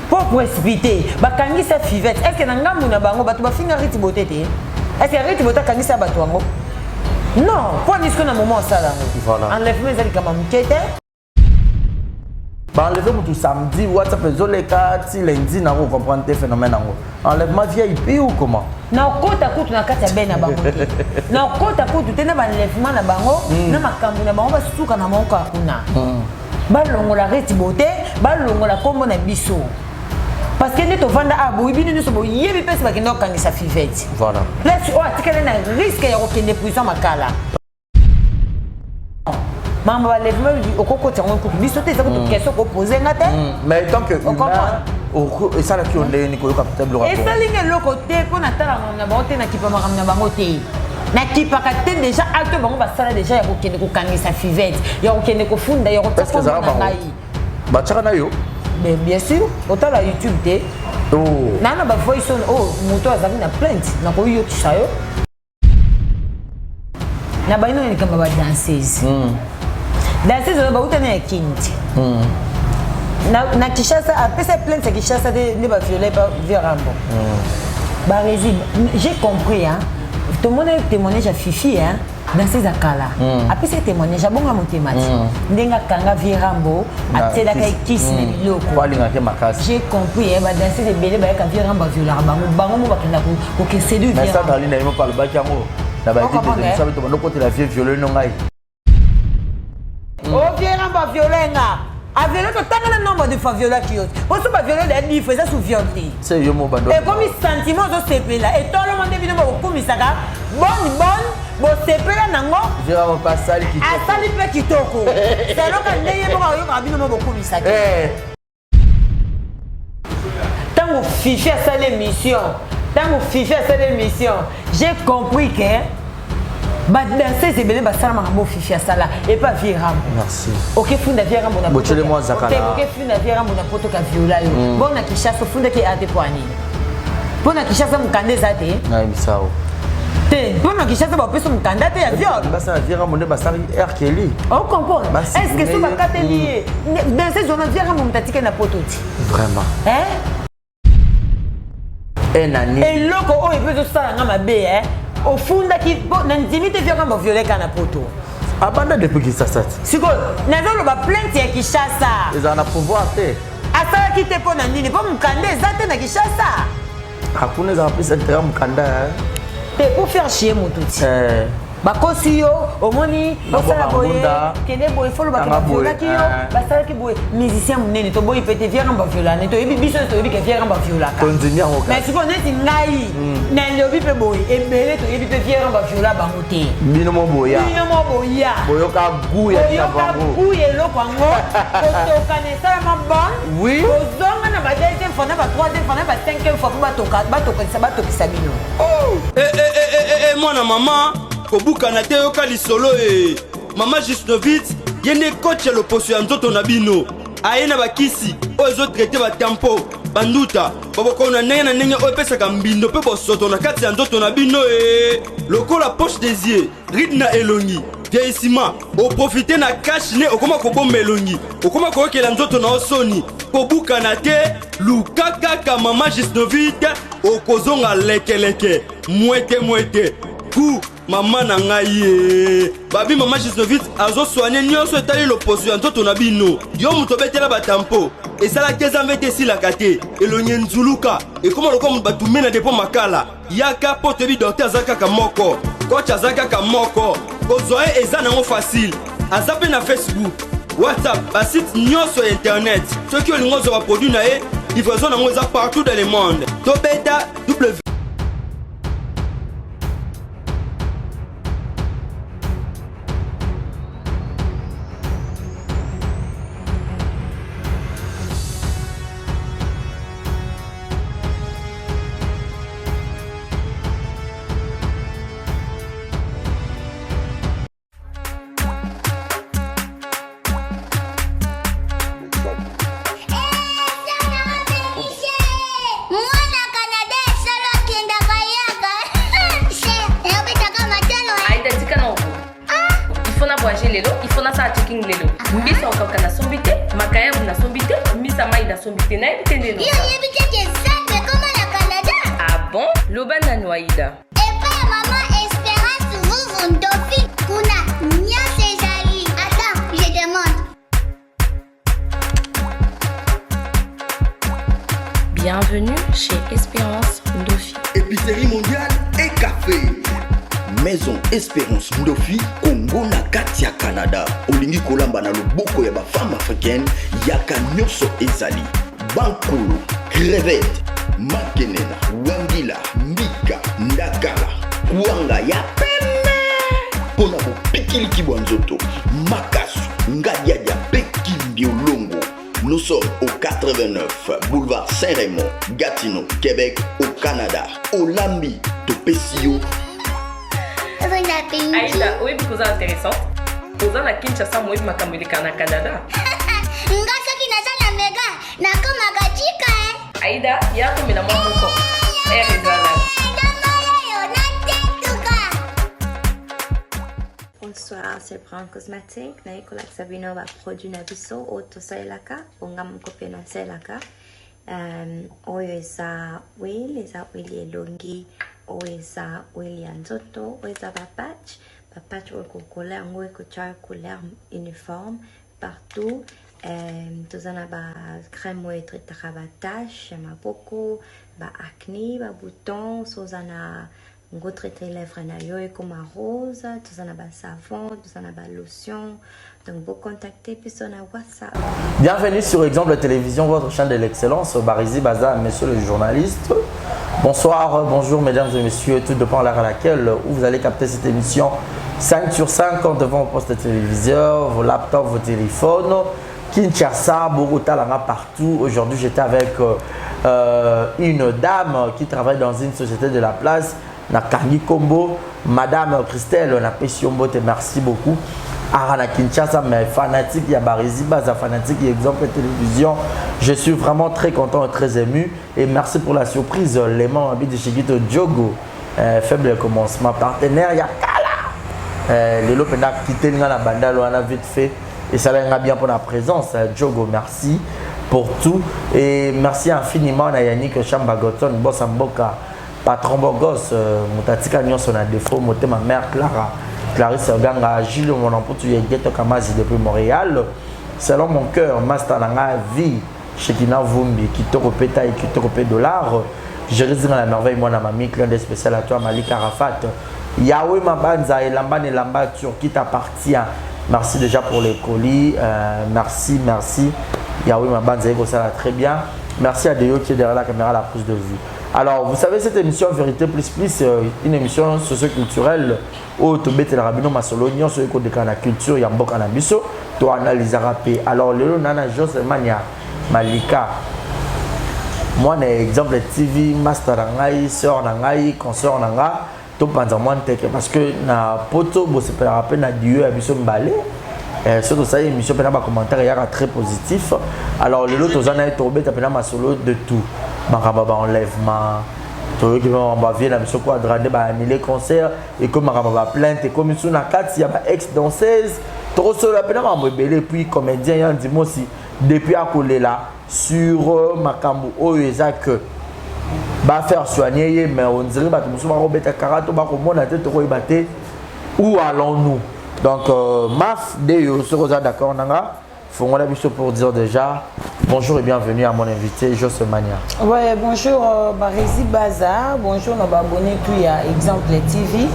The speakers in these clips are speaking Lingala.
Pour précipiter, bakangisa fivette. Est-ce que nangamu na bango batu bafinga riti botete? Est-ce que riti bota kangisa batu wango? Non, pour nisco na moment ça là. Voilà. Enlève-moi ça comme mkete. Bah enlève-moi tout samedi, WhatsApp les quatre, lundi na vous comprendre tes phénomènes nango. Enlève-moi vieille puis ou comment? Na kota kutu na kati ya ben na bango te. Na kota kutu tena ba enlèvement na bango, na makambo na bango basuka na moko akuna. Balongola riti bote, balongola kombo na biso. Parce que nous avons des gens qui sont yebi pesi bakenda okangisa fivette. Voilà. Là tu as na risque ya kokende prison makala. Maman va lever au coco tiango ko biso te ça ko question ko poser ngate. Mais tant que et ça là qui on est Nicolas capitaine le rapport. Et ça ligne le côté pour na tala na bango na kipa makamna bango te. Na kipa ka te déjà acte bango ba sala déjà ya kokende ko kangisa fivette. Ya kokende ko funda ya ko tsako na ngai. Ba tsaka na yo. Mais bien sûr, autant la YouTube té. Oh. Nana ba voice on moto azali na plainte na ko yo kisayo. Na ba ino ni kamba ba danseuse. Danseuse ba utana ya kinti. Na Kishasa après cette plainte Kishasa ne ba violer pas Virambo. Ba réside, j'ai compris hein. Tout le monde a témoigné à Fifi hein. Dans ces akala après ces témoignages abonga motemati ndenga kanga Virambo atela kai kiss na biloko walinga ke makasi j'ai compris ba danser de belé ba ka Virambo viola bango mo bakenda ko ke séduire mais ça dans l'ina pas le bakiango na ba dit de ça to bando côté la vie violer no ngai oh Virambo violenga a violé to tanga nombre de fois viola qui autre pour ça ba violer des livres ça sous violé c'est yo mo bando et comme sentiment zo sepe là et tout le monde bino ko kumisaka bonne bo sepela nango jira mo pasali ki asali pe kitoko c'est loka ndeye mo yo ka bino mo bokumisa tango Fifi a sa l'émission j'ai compris que ba danser c'est belé ba sala makambo Fifi a sala et pas Virambo merci OK funda Virambo na bochele mo zakala OK funda Virambo na poto ka viola yo bona Kishasa funda ke ate poani bona Kishasa mukande zate na bisao Bon, qui chasse pas plus son candidat et à viol. Ça va dire mon débat R. Kelly. On comprend. Est-ce que ce matin lié dans ces zones viens mon tatique na pototi. Vraiment. Hein? Un année. Et loco oh il peut ça na ma bé hein. Au fond qui n'intimité vient comme violer kana poto. Abanda depuis qui ça ça. Siko, nazo ba plainte ya Kishasa. Ils en a pouvoir te. Asa qui te pona nini pas mukande zate na Kishasa. Hakuna za pesa tera mukanda. C'est pour faire chier mon tout. Bakosi yo omoni basala boye kende boye folo bakena viola ki yo basala ki boye musicien munene to boye pete viens ba viola ne to yebi biso to yebi ke viens ba viola ka continue en mais siko neti ngai na lobi pe boye ebele to yebi pe viens ba viola ba moté bino mo boya boyo ka guya ya bango guye loko ngo to kanesa ma bon oui ozonga na ba deuxième fois na ba troisième fois na ba cinquième fois ba to kisabino mwana mama kobuka na te yoka lisolo mama Jusnovitz yende coach ya loposo ya nzoto na bino aye na bakisi oyo ezotraite batampo banduta babokona ndenge na ndenge oyo epesaka mbindo mpe bosoto na kati ya nzoto na bino lokola poche des yeux ride na elongi vieillissement oprofite na cash ne okoma kobomba elongi okoma koyokela nzoto na osoni kobuka na te luka kaka mama Jusnovitz okozonga lekeleke mwete ku mama na ngai babi mama Jusnovitz azosoigne nyonso etali loposo ya nzoto na bino yo moto obetela batampo esalaki ezambe te esilaka te elonye nzuluka ekoma lokola moto batume na depo makala yaka mpo toyebi docteur aza kaka moko coach aza kaka moko kozwa ye eza nango facile aza mpe na Facebook WhatsApp basite nyonso ya internet soki olingi ozwa baproduit na ye livraison nango eza partout dans le monde tobeta w il faut na voyager lelo il faut na sa checking lelo mbisa okauka na sombite Kaya vous n'avez sombité, Miss Amaï n'a sombité, n'a évité des noms. Yo, évité que ça, mais comment la Canada? Ah bon? Loban na Noaïda. Et pas maman Espérance, vous Dauphin, Kuna, Nia Césari. Attends, je demande. Bienvenue chez Espérance Ndofi. Épicerie mondiale et café. Maison Espérance Ndofi, Congo na Katia Canada. Olingi kolamba na loboko ya ba femme africaine, yaka nyoso ezali. Bankulu, crevette, makenena, wangila, mbika, ndakala, kuanga ya peme. Pona bo pikili kibwanzoto, makasu, ngadiadia peki mbiolongo. Nous sommes au 89 boulevard Saint-Raymond, Gatineau, Québec, au Canada. Olambi, Topesio. Aïda, oui, vous êtes intéressante. Vous êtes à Kinshasa, moi, je suis au Canada. Aïda, il y a comme la maman. Bonsoir, c'est Brown Cosmétique. Naikola Sabino va produire Nabiso, Auto Sailaka, Ongam Kopena Sailaka. Oeza Will, Eza Willy Longi, Oeza Willy Anzoto, Oeza Papach. Papach ou couleur, ou couleur uniforme partout. Tous en a crème ou être tache, ma beaucoup, acné, bouton, sozana. On va traiter les lèvres comme rose, tout ça n'a pas savon, tout ça n'a pas lotion. Donc, vous contactez puis on a WhatsApp. Bienvenue sur Exemple Télévision, votre chaîne de l'excellence. Barizi Baza, monsieur le journaliste. Bonsoir, bonjour mesdames et messieurs, tout dépend de l'heure à laquelle vous allez capter cette émission 5 sur 5 devant vos postes de téléviseur, vos laptops, vos téléphones. Kinshasa, Bogota, là partout. Aujourd'hui, j'étais avec une dame qui travaille dans une société de la place. Nakangi Kombo, Madame Christelle, na Pesiombo, te merci beaucoup. Arana Kinshasa, mais fanatique, il y a Barizi, Baza fanatique, il y a Exemple Télévision. Je suis vraiment très content et très ému. Et merci pour la surprise. Les membres de chez Gito Diogo, faible commencement, partenaire, il y a Kala. Les Lopena quitté la banda, on a vite fait. Et ça va bien pour la présence. Diogo, merci pour tout. Et merci infiniment à Yannick Chambagoton, Boss Mboka. Patron Bogos, Moutatika Nyon son a défaut, moté ma mère Clara, Clarisse Ganga, Gilles, mon emportu Yegeto Kamazi depuis Montréal. Selon mon cœur, Master Nanga vie, Chekina Vumbi, qui te repéta et qui te repé $. Je réside dans la merveille, moi, ma mamie, client spécial à toi, Malik Arafat. Yahweh Mabanza et Lamban et Lamba qui t'appartient. Merci déjà pour les colis. Merci. Yahweh Mabanza, ça va très bien. Merci à Déo qui est derrière la caméra, la prise de vue. Alors, vous savez, cette émission Vérité Plus Plus, une émission socio-culturelle où tu bêtes le rabino masolo, nous sommes au décan la culture, yambo canabiso, tu analyses rapé. Alors, le nana José Mania Malika, moi, un exemple TV, master nangai, sœur nangai, consort nanga, tu penses à moi parce que na poto, vous savez, rappel na Dieu abiso mbale. Surtout ça, l'émission a un commentaire très positif. Alors, le lot, on a tombé ma solo de tout. Marababa enlèvement, tout qui va venir la mission quoi, annuler concert et comme Marababa plainte et comme sur la 4 il y a ex danseuse, trop seul la peine à me puis comédien il dit moi aussi depuis à coller là sur Makambu Oeza que va faire soigner mais on dirait bah tout souvent Robert Karato bah comment la tête trop ébatté où allons-nous? Donc maf de se rosa d'accord nanga. Faut la mission pour dire déjà bonjour et bienvenue à mon invité José Mania. Ouais, bonjour Barizi Baza, bonjour nos abonnés tout ya Exemple TV.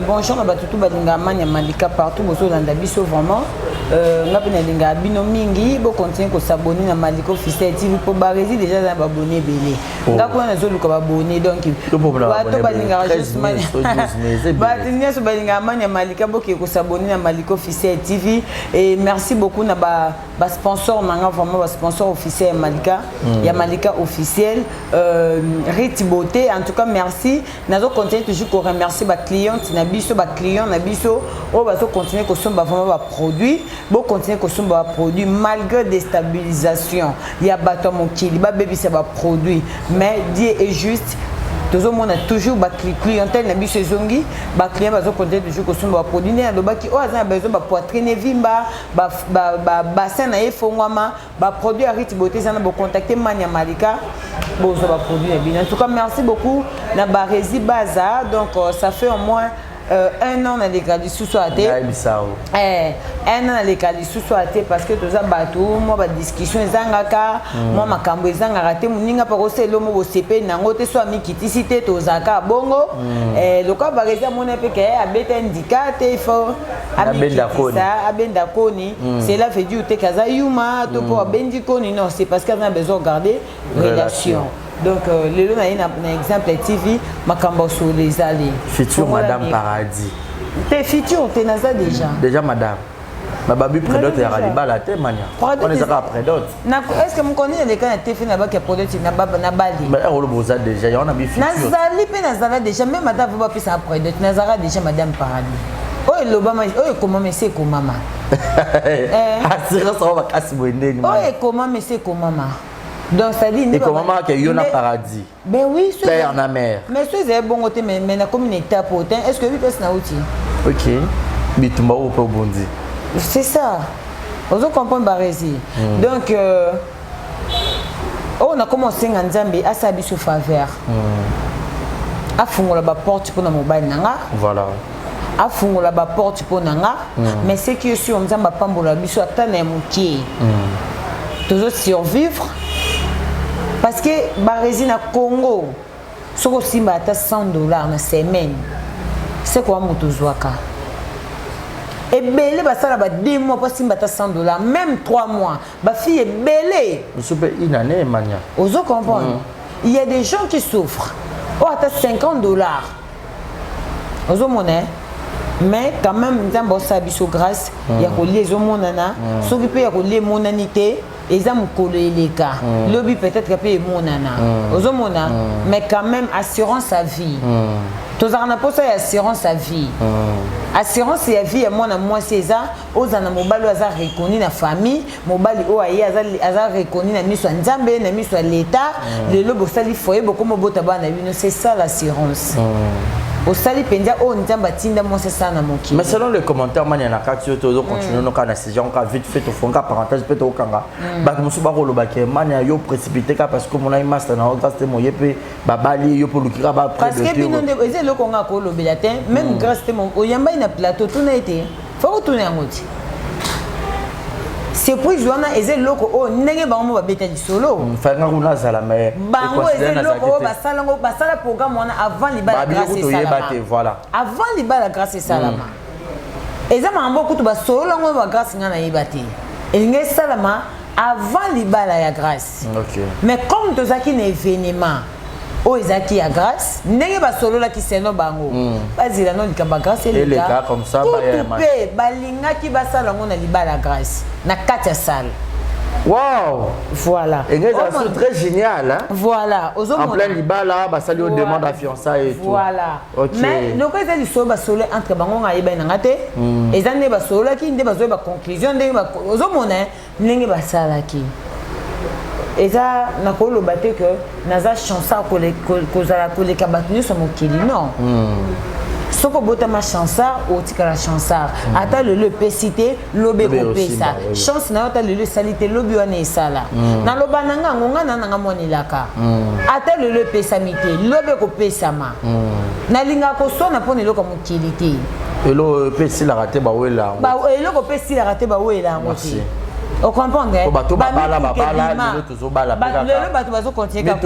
Bonjour nos batutu balinga mania malika partout bonjour dans biso vraiment na pena linga bino mingi bo continuer ko s'abonner na Malika officiel TV pour Barizi déjà na abonné belé. Ngako na zo luka abonné donc bato balinga juste mania. Batinga so balinga mania malika bo ki ko s'abonner na Malika officiel TV et merci beaucoup na ba sponsor nanga vraiment ba sponsor officiel Malika ya Malika officiel Riti Beauté en tout cas merci nazo continuer toujours ko remercier ba clients na biso ba clients na biso o ba so continuer ko somba vraiment ba produit bo continuer ko somba ba produit malgré déstabilisation il y a bato mokili ba bébé c'est ba produit mais Dieu est juste on a toujours ba clientèle na biso ezongi ba client bazo compter toujours ko sumba produit ne alobaki o azana besoin ba poitrine vimba ba bassin na efongwama ba produit à rythme beauté ça na ba contacter Mania Malika bozo ba produit bien. En tout cas merci beaucoup na Barezi Baza donc ça fait au moins 1 an dans les cas du sous-soité. Un an dans les cas du sous-soité parce que tout ça bateau moi ba discussion ezangaka moi makambo ezangaka te muninga pa koselo mo bosepe nango te so amikiti cité to zaka bongo le cas Barezi mona pe ke abeta indicate il faut abenda koni cela veut dire te kaza yuma to po abendi koni non c'est parce qu'on a besoin de garder relation. Donc, le lot un exemple TV, Makambo sur les allées. Futur Madame Paradis. T'es futur, t'es naza déjà. Déjà Madame. Ma babi prédote et Radiba la tête mania. On est déjà prédote. Est-ce que vous connaissez les cas de TV là-bas qui a produit na bali? Mais on le bosa déjà, on a mis futur. Nazali pe nazala déjà même Madame va pas ça prédote. Nazara déjà Madame Paradis. Oh l'Obama, oh comment mais c'est comment maman. Assurance on va casser mon nez. Oh comment mais c'est comment maman. Donc ça dit et comment que Yona Paradis. Ben oui, père en mer. Mais ce c'est bon côté mais na comme une étape autant. Est-ce que lui passe na outil? OK. Bitumba au pas bondi. C'est ça. Vous comprenez Barezi. Donc on a commencé en Nzambe à s'habiller faveur. A fungola ba porte pour na mobile nanga. Voilà. A fungola ba porte pour nanga, mais c'est que sur Nzamba pambola biso atana mukie. Toujours survivre. Parce que Barezi na Congo, si on a $100 na semaine, c'est quoi mon tozouaka? Et belé, ça va 2 mois pour si on a $100, même 3 mois. Ma fille est belé. Je peux une année, mania. Vous comprenez? Il y a des gens qui souffrent. Oh, à $50. Vous comprenez? Mais quand même, nous avons ça grâce. Il y a des gens qui ont des gens qui ont des ils ont les cas. Lobby peut-être qu'il y a mon nana. Mais quand même, assurance à vie. Tous en pas ça assurance à vie. Assurance à vie, moi c'est ça. Aux en mobile hasard reconnu la famille, mobile au aïe hasard reconnu la mission Nzambe, la mission l'État, le lobo sali foyer beaucoup mobota bana c'est ça l'assurance. Au sali pendia oh Nzamba tinda moi c'est ça na moki. Mais selon les commentaires man yana ka tu to continuer no kana saison ka vite fait au fond ka parenthèse peut au kanga. Ba musu ba ko lobake man ya yo précipité ka parce que mon ai master na grâce te moye pe ba bali yo pour lukira ba près de parce que bino de eze lo konga ko lobela te même grâce te mon oyamba ina plateau tout na été. Faut tourner en mode. C'est pour Joana eze loko o ndenge bango ba beta di solo. Fanga kuna zala mais bango eze loko ba sala programme wana avant libala grâce et salama. Voilà. Avant libala grâce et salama. Eza mambo kutu ba solo ngo ba grâce ngana yebate. Elinge salama avant libala ya grâce. OK. Mais comme tozaki na événement o ezaki ya grâce ndenge ba solo la ki seno bango. Bazila no likamba grâce et les gars comme ça ba ya ma. Balinga ki ba sala ngo na libala grâce. Na katia salle. Wow! Voilà. Et c'est très génial, hein? Voilà. En plein libala, bah ça lui demande à fiançailles et tout. Voilà. OK. Mais le cas c'est du solo solo entre bango nga yeba nangate. Ezane ba solo ki nde ba zo ba conclusion nde ba ozomona ndenge ba sala ki. Eza na ko lo baté que naza chance ko za ko le kabatni so mokili non. Soko bota ma chansar ou tika la chansar ata le pécité lobe ko pesa chance na ata le salité lobe wana esala na loba nanga ngonga na nanga monilaka ata le pesa mité lobe ko pesa ma na linga ko sona poni loko mokilité elo pesi la raté ba wela ba elo ko pesi la raté ba wela ngoti. Vous comprenez? Le bateau va continuer à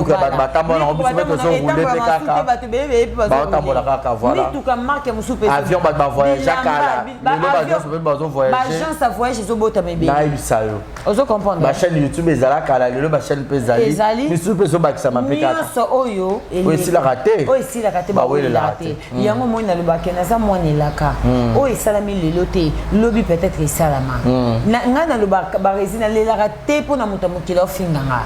Barezi na lela te pona muta mukilo finganga.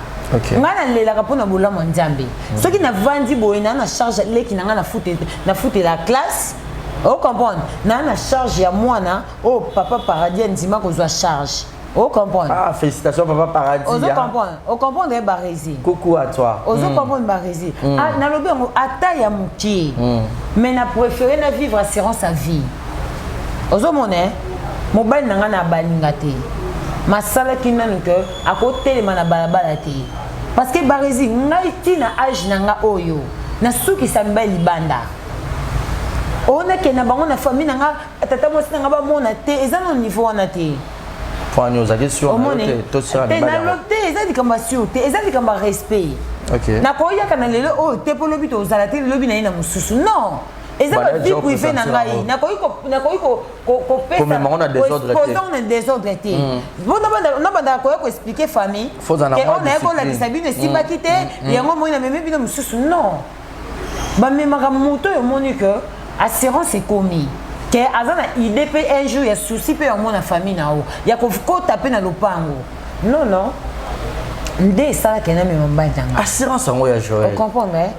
Ngana lela ka pona bula monzambe. Soki na vandi boina na charge leki na ngana fute la classe. O comprendre? Na charge ya mwana o papa paradis ndima ko zo charge. O comprendre. Ah, félicitations, papa Paradis. Ozo comprendre. O comprendre e Barési. Coucou à toi. Ozo comprendre Barési. Ah, na lobi ngo ata ya muki. Mais na préféré na vivre assurance à vie. Ozo moné. Mobile nanga na balinga te. Masala kinanu ke akotelema na balabala te. Parce que Barési ngai tina âge nanga oyo. Na suki samba libanda. On a que na bango na famille nanga tata mo sinanga ba mona te ezana niveau wana te. Pour nous aller sur te na lote ezali kama sûreté ezali kama respect. OK. Na koya kana lelo o te polobi to zala te lobi na ina mususu. Non. Ezali vie privée na ngai. Na koyi ko pesa. Comme on a désordre te. On a désordre te. Bon na banda ko expliquer famille. Faut en avoir. On a ko la disabine si ba kité yango mo ina meme bino mususu. Non. Ba memaka moto yo moni que assurance est commis que azana idée pe un jour ya souci pe en na famille na o ya ko taper na lopango non ndé ça que na me mbanja assurance en ya Joël. On comprend mais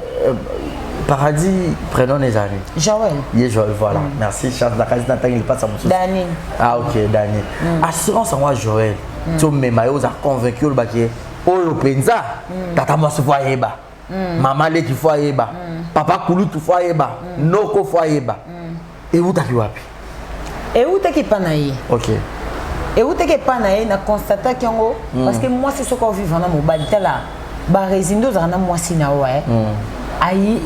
Paradis prénom les amis Joël. Joël voilà. Merci Charles Nakaz Nathan il passe à mon souci. Dani. Ah OK Dani. Assurance en Joël. Tu me mayo za convaincu le baké oyo penza tata mo se voyer ba. Maman le qui foyer ba. Papa Kulu tu foyer ba. Noko foyer ba. Et où t'as wapi? Et où t'es qui panaï? OK. Et où t'es qui panaï na constater qu'en parce que moi c'est ce qu'on vit vraiment au balita là. Ba résindo za na moi sina ouais. Ayi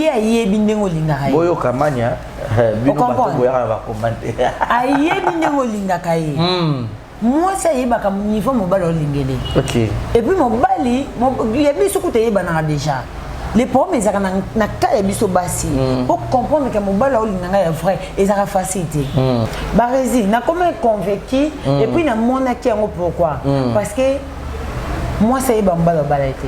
ayi bindengo linga hai. Boyo kamanya bino bato boya ba commander. Ayi bindengo linga kai. Moi ça y est ba comme niveau mobile lingele. OK. Et puis mobile il y a biso ko te ba déjà. Les problèmes ils ont na ka biso basi pour comprendre que mobile linganga est vrai et ça facilité. Ba rési na comme convaincu et puis na mona ki ngo pourquoi? Parce que moi ça y est ba mobile balité.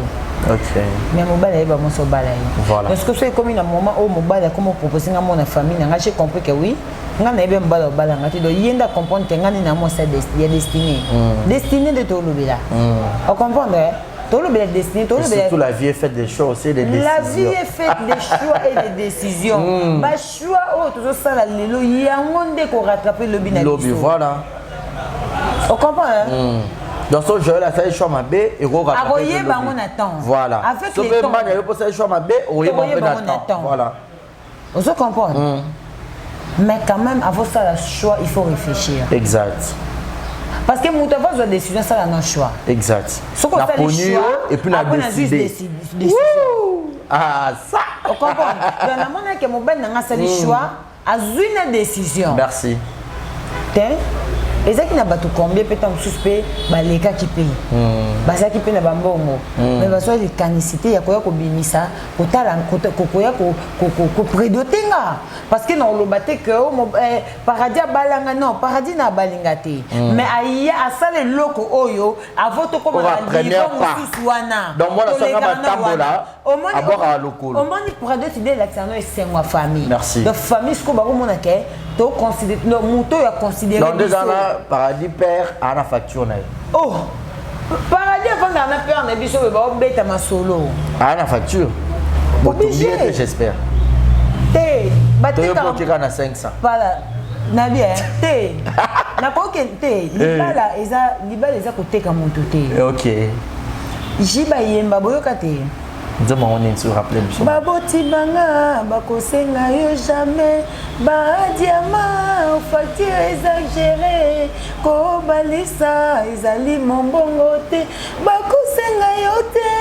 OK. Mais mobile ba mo so balay. Voilà. Parce que c'est comme un moment où mobile comme proposer nga mon famille nga j'ai compris que oui. Nga na ebe mbala bala ngati do yenda comprendre que nga ni na mo sa destiné. Destiné de tout le bila. On comprend tout le bila destiné tout le bila. Surtout la vie est faite des choix aussi des décisions. La vie est faite des choix et des décisions. Ba choix oh tout ça la lelo yango nde ko rattraper le bina. Lobby voilà. On comprend dans son jeu là ça est choix ma b et go rattraper. Aroyer ba on attend. Voilà. Avec les temps. So be ça choix ma b oyer ba on attend. Voilà. On se comprend. Mais quand même, avant ça, le choix, il faut réfléchir. Exact. Parce que mon travail de décision, ça, c'est un choix. Exact. Ce qu'on fait, le choix, et puis la décision. Ah, ça. On comprend. Dans la monnaie que mon ben n'a pas le choix, a une décision. Merci. Et ça qui n'a pas tout combien peut-être suspect, les cas qui payent. Ça qui paye na bambongo. Mais parce que les canicité, il y a quoi qu'on binissa, qu'on t'a qu'on prédotenga. Parce que non le baté que paradis balanga non paradis na balingate. Mais aïe à ça les locaux oyo, à votre comme la première part. Donc moi la soirée tambola. À boire à local. Au moins il pourra décider l'action et c'est ma famille. Merci. Donc famille ce qu'on va vous montrer, tu considères le mouton a considéré. Donc déjà là paradis père à la facture na. Oh. Paradis avant d'en faire un épisode de Bob Beta ma solo. À la facture. Obligé. J'espère. Té, batte quand tu gagnes 500. Voilà. Na bien, té. Na ko té, libala eza côté comme tout té. OK. Jiba yemba boyoka té. Dis-moi on est sur rappeler monsieur. Baboti banga bakosenga yo jamais ba diamant facture exagéré ko balisa ezali mombongo te bakosenga yo te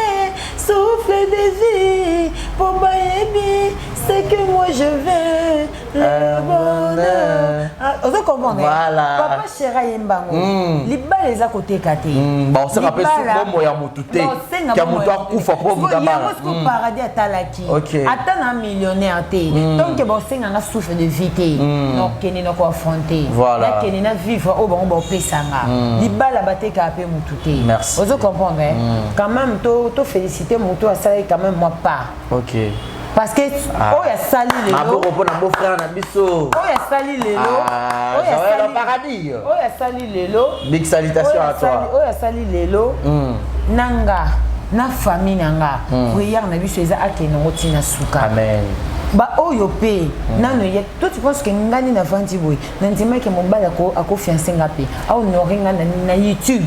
souffle de vie pour bayebi c'est que moi je veux le bonheur. On se comprend. Voilà. Papa Chéra Yembango. Libala eza côté kate. Bon, on se rappelle ce moment ya mutute. Qui a mutu akufa pour mudabala. Parce que paradis atalaki. OK. Atana millionnaire té. Donc bon senga nga souffle de vie té. Donc keni na ko affronter. Voilà. Keni na vivre au bon pesanga. Libala bateka apé mutute. Merci. On se comprend. Quand même to féliciter mutu a ça quand même moi pas. OK. Parce que oh ya sali lelo. Mabo repona mon frère na biso. Oh ya sali lelo. Oh ya sali le paradis. Oh ya sali lelo. Big salutation à toi. Oh ya sali lelo. Nanga na famille nanga. Prière na biso eza akeno tina suka. Amen. ba oyo pe nano ye toi tu penses que ngani na vandi boy na ndima ke mobala ko fiancé ngapi au noringa na YouTube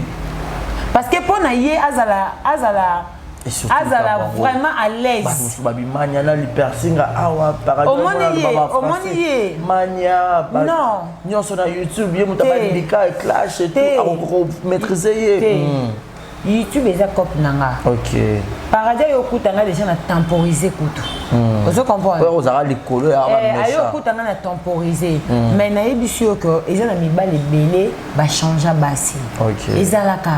parce que pour na ye azala vraiment à l'aise babimanya na lipersinga awa omoni mania non nyonso na YouTube ye muta balika et clash et tout maîtriser YouTube eza cop nanga. OK. Paradis yo kutanga déjà na temporiser kutu. Vous comprenez? Ouais, osara likolo ya ba yo kutanga na temporiser. Mais na yebisu yo que eza na mibale belé ba changer basi. OK. Eza la ka.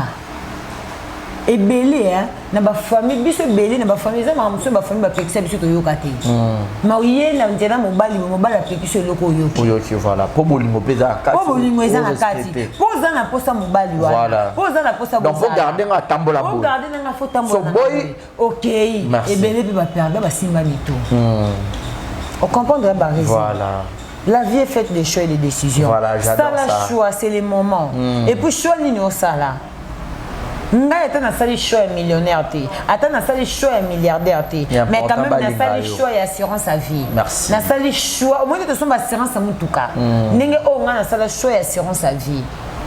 Et belé hein na ba famille biso belé na ba famille eza ma muso ba famille ba pekisa biso to yoka te. Ma uye na ndela mobali pekisa loko yoki. Yoki voilà. Po bolingo peza kati. Po bolingo eza na kati. Po za na posa mobali wana. Voilà. Po za na posa donc faut garder nga tambola bo. Faut garder nga faut tambola. So boy. OK. Et belé ba perdre ba simba mito. On comprendra ba raison. Voilà. La vie est faite de choix et de décisions. Voilà, j'adore ça. Ça, choix, c'est les moments. Et puis, choix, nous ça là. Ngai ata na sali choix millionnaire té, ata na sali choix milliardaire té, mais quand même na sali choix et assurance à vie. Merci. Na sali choix, au moins de son assurance à mutuka. Ndenge o nga na sali choix et assurance à vie.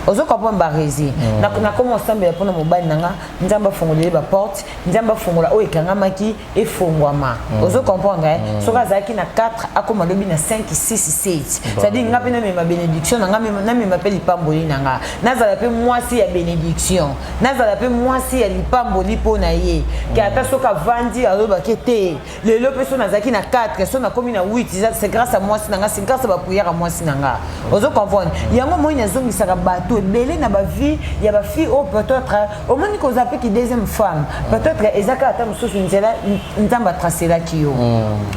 Ozo comprendre ba rési. Na comment ensemble pour na mobile nanga, nzamba fongoler ba porte, nzamba fongola o ekanga maki e fongwama. Ozo comprendre soka zaki na 4 akoma lobi na 5 6 7. C'est-à-dire ngapi na ma bénédiction nanga na me m'appelle lipamboli nanga. Nazala pe mwasi ya bénédiction. Nazala pe mwasi ya lipamboli po na ye. Ki ata soka vandi aloba kete. Lelo pe so nazaki na 4, so na komi na 8, c'est grâce à mwasi nanga, c'est grâce à ba prière à mwasi nanga. Ozo comprendre. Yango mo ina zongi saka bato belé na ba vie ya ba fille au peut-être au moins qu'on appelle qui deuxième femme peut-être ezaka ata mususu nzela nzamba tracer la kio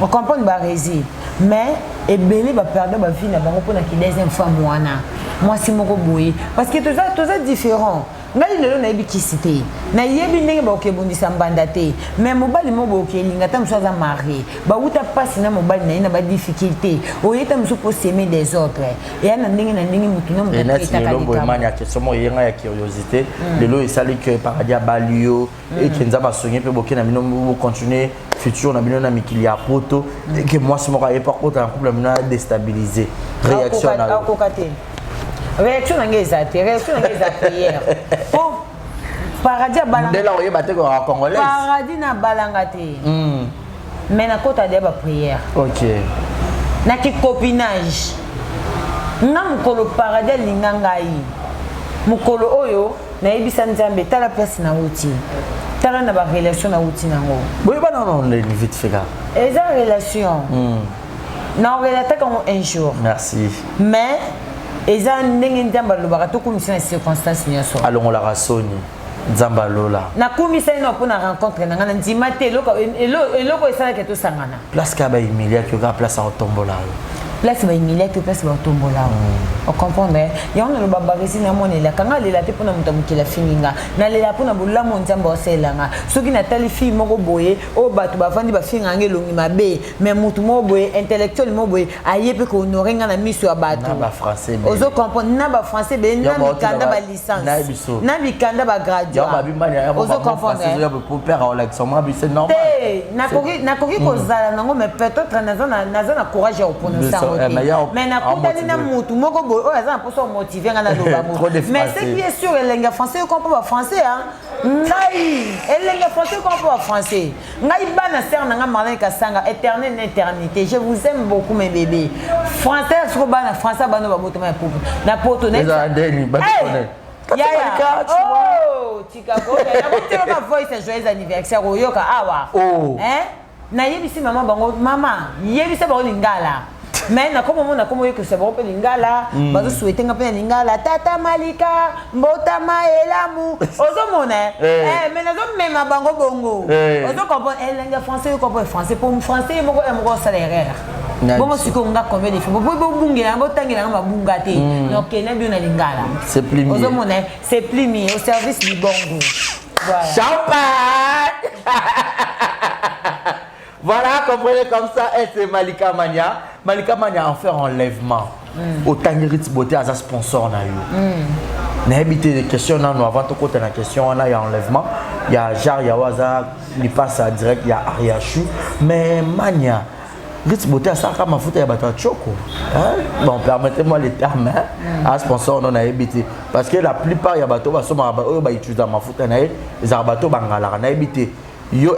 on comprend ba rési mais et belé ba perdre ba vie na bango pona ki deuxième femme wana moi si moko boye parce que tout ça différent ngai lelo na yebi kisite na yebi ndenge ba okebundisa mbanda te mais mobali mo bo okelinga ta muso za marié ba uta passe na mobali na ba difficulté oyeta muso pour s'aimer des autres et ana ndenge na ndenge mutu na mutu eta kalika mania question mo yenga ya curiosité lelo esali que paradis balio et kenza ba sonyer pe boke na bino bo continuer futur na bino na mikili ya poto et que moi c'est mo ka pas poto en couple na déstabiliser réaction na réaction n'engage prière. Bon, paradis balanga. Dès là on y battait qu'on a congolais. Paradis na balangate. Mais na kota de ba prière. OK. Na ki copinage. Na mukolo paradis lingangai. Mukolo oyo na yebisa nzambe tala place na wuti. Tala na ba relation na wuti nango. Boy ba non vite fait là. Eza relation. Na relate comme un jour. Merci. Mais eza ndenge nzamba lobaka to komisa na circonstance nyonso allons la rasoni nzamba lola na komisa ino pona rencontre na ngana ndima te eloko esala ke to sangana place ka ba emilia ki ka place a tombola place ba emilia ki place ba tombola on comprendre ya on le baba resi na monela kanga lela te pona muta mukila fininga na lela pona bolamo nzamba oselanga soki na tali fi moko boye o batu bavandi ba finga ngelongi mabe mais mutu mo boye intellectuel mo boye ayepe ko honorer nga na miso ya batu na ba français ozo comprendre na ba français be na bikanda ba licence na bikanda ba graduate ya ba bimani ya ba français ya pour père en l'accent ma bi c'est normal na koki ko zala nango mais peut-être na courage ya prononcer mais na kutani na mutu moko boye o za pour motiver nga na loba mo mais ce qui est sûr elenga français comprend pas français hein ngai elenga français comprend pas français ngai bana sœur nga Marlène Kasanga éternelle éternité je vous aime beaucoup mes bébés français sur bana français bana ba boto ma poupe na poto net oh Chicago na boto ka voice joyeux anniversaire oyoka awa hein na yebisi maman bango mama yebisi bango lingala mais na comme on a comme que c'est bon pe lingala bazo souhaiter nga pe lingala tata Malika mbotama elamu ozo mona mais nazo même bango bongo ozo comprendre langue français comprendre français pour français moko moko salaire bon siko nga combien de fois bo bungela bo tangela nga mabunga te donc na bien na lingala c'est plus mieux ozo mona c'est plus mieux au service du bongo voilà champagne. Voilà, comprenez comme ça, et c'est Malika Mania. Malika Mania en fait enlèvement. Autant de beauté à sa sponsor. N'a habité des questions, non, avant tout côté la question, on a eu enlèvement. Il y a Jar Yawaza, il passe à direct, il y a Ariachu. Mais Mania, Ritz Beauté à ça comme mafuta ya bato ya choko. Bon, permettez-moi les termes à sponsor non habité parce que la plupart ya bato ba soma ba oyo ba utiliser mafuta na za bato bangala na habité. Yo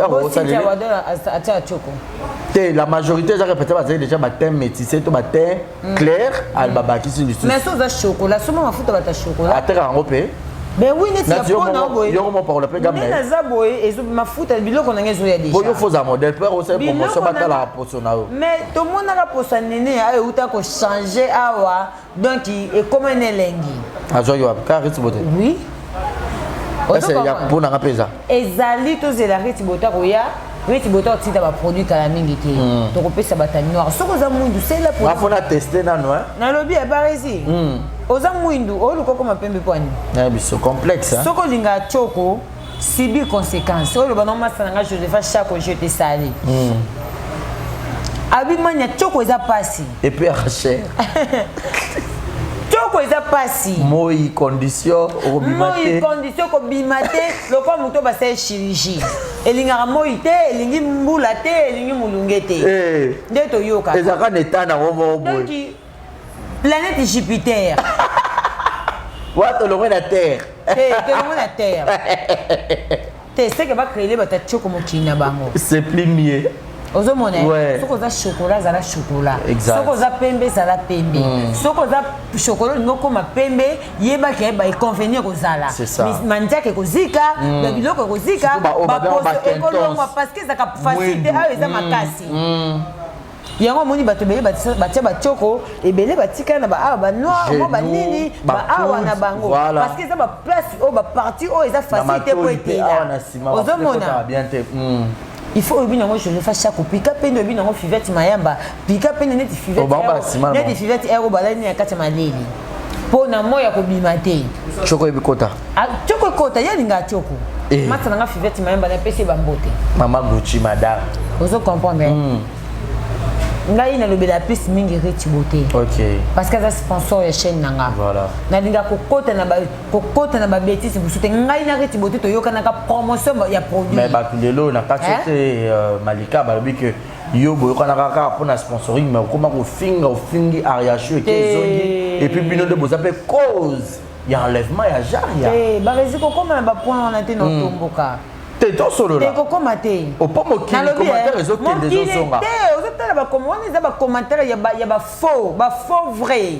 la majorité j'ai répété parce que déjà batin métissé to batin clair albaba qui sur le mais ça chocolat soma mafuta ba ta chocolat. Atera en europé. Ben oui, n'est-ce pas boy. Yo mo parle pas gamme. Mais za boy et mafuta biloko na ngezo ya déjà. Boyo faut za modèle peur aussi promotion bata la posonao. Mais tout le monde a pour nene a uta ko changer awa donc et comme un elengi. Azo yo ka Ritz Beauté. Oui. Est-ce qu'il y a pour na pesa? Ezali to zela Ritz Beauté ko ya Ritz Beauté ti da ba produit kala mingi te. To ko pesa bata noir. Soko za mundu c'est là pour. Afona tester na no. Na lobi e barezi. Oza mwindu oluko koma pembe kwani na biso complexe hein soko linga choko sibi conséquence olo bana masana nga Josepha chaque jour te sali abi manya choko eza pasi et puis cher choko eza pasi moi condition au bimate moi condition ko bimate loko muto ba se chirurgie elinga moi te elingi mbula te elingi mulungete ndeto yoka ezaka netana womo boy planète Jupiter. What le loin la Terre. Le loin la Terre. Tu sais que va créer les batailles comme China bango. C'est plus mieux. Ozo monnaie. Soko za chocolat za la chocolat. Exact. Soko za pembe za la pembe. Soko za chocolat ngoko ma pembe yeba ke ba convenir kozala. C'est ça. Mandia ke kozika, ba biloko kozika, ba poso ekolongwa parce que ça ka facilité a eza makasi. Yango moni bato bele batia bachoko ebele batika na ba ba noir mo ba nini ba awa na bango parce que ça ba place o ba partie o eza facilité pour être là ozo mona bien te il faut obi nango je le fasse chaque pika pende obi nango fivette mayamba pika pende neti fivette neti fivette ero balani ya kati maleli po na moya ko bimate choko ebikota choko kota yalinga choko matana nga fivette mayamba na pese bambote mama Gucci madame ozo comprendre ngai na lobela piste mingi Ritz Beauté. OK. Parce que ça sponsor ya chaîne nanga. Voilà. Na linga kokota na ba bêtise busute ngai na Ritz Beauté to yoka na ka promotion ya produit. Mais ba lelo na kati Malika ba bi que yo boyo kana ka pour na sponsoring mais comment ko fingi ariachu et puis bino de boza pe cause ya enlèvement ya jaria. Ba reziko comme na ba point on a été dans tomboka. T'es solo là. T'es commenter. Au pas mo qui commentaire les autres des autres sont là. Aux autres ba commenter ça ba commentaire ya ba faux vrai.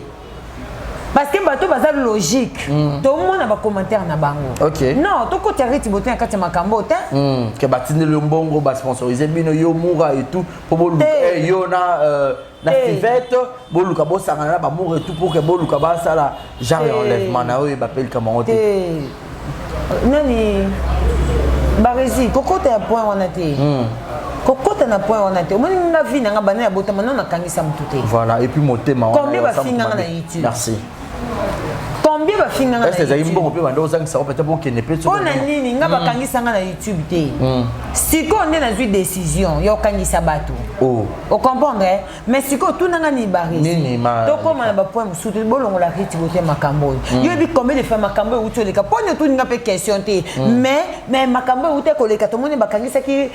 Parce que bato baza logique. Tout le monde a ba commentaire na bango. OK. Non, to ko Ritz Beauté en kati makambo te. Que batine le mbongo ba sponsoriser bino yo mura et tout pour bolu yo na fivette boluka bo sangana ba mura et tout pour que boluka ba sala genre enlèvement na yo ba pel comment te. Nani Barezi, kokota ya point wana te. Kokota na point wana te. Omoni nga vie nga bana ya botama non na kangisa mutute. Voilà, et puis motema wana. Combien ba finga na YouTube? Merci. Combien ba finga na YouTube? Est-ce que ça imbo pe banda ozanga ça peut-être pour que ne peut. On a nini nga ba kangisa nga na YouTube te. Siko on est dans une décision, yo kangisa bato. Oh. Vous comprenez? Mais siko tout nanga ni Barezi. Donc comme na ba point mutute bolongo la Ritz Beauté makambo. Yo bi combien de fois makambo uto le ka pone tout nga pe question te. Mais makambo uto ko le ka to moni ba kangisa ki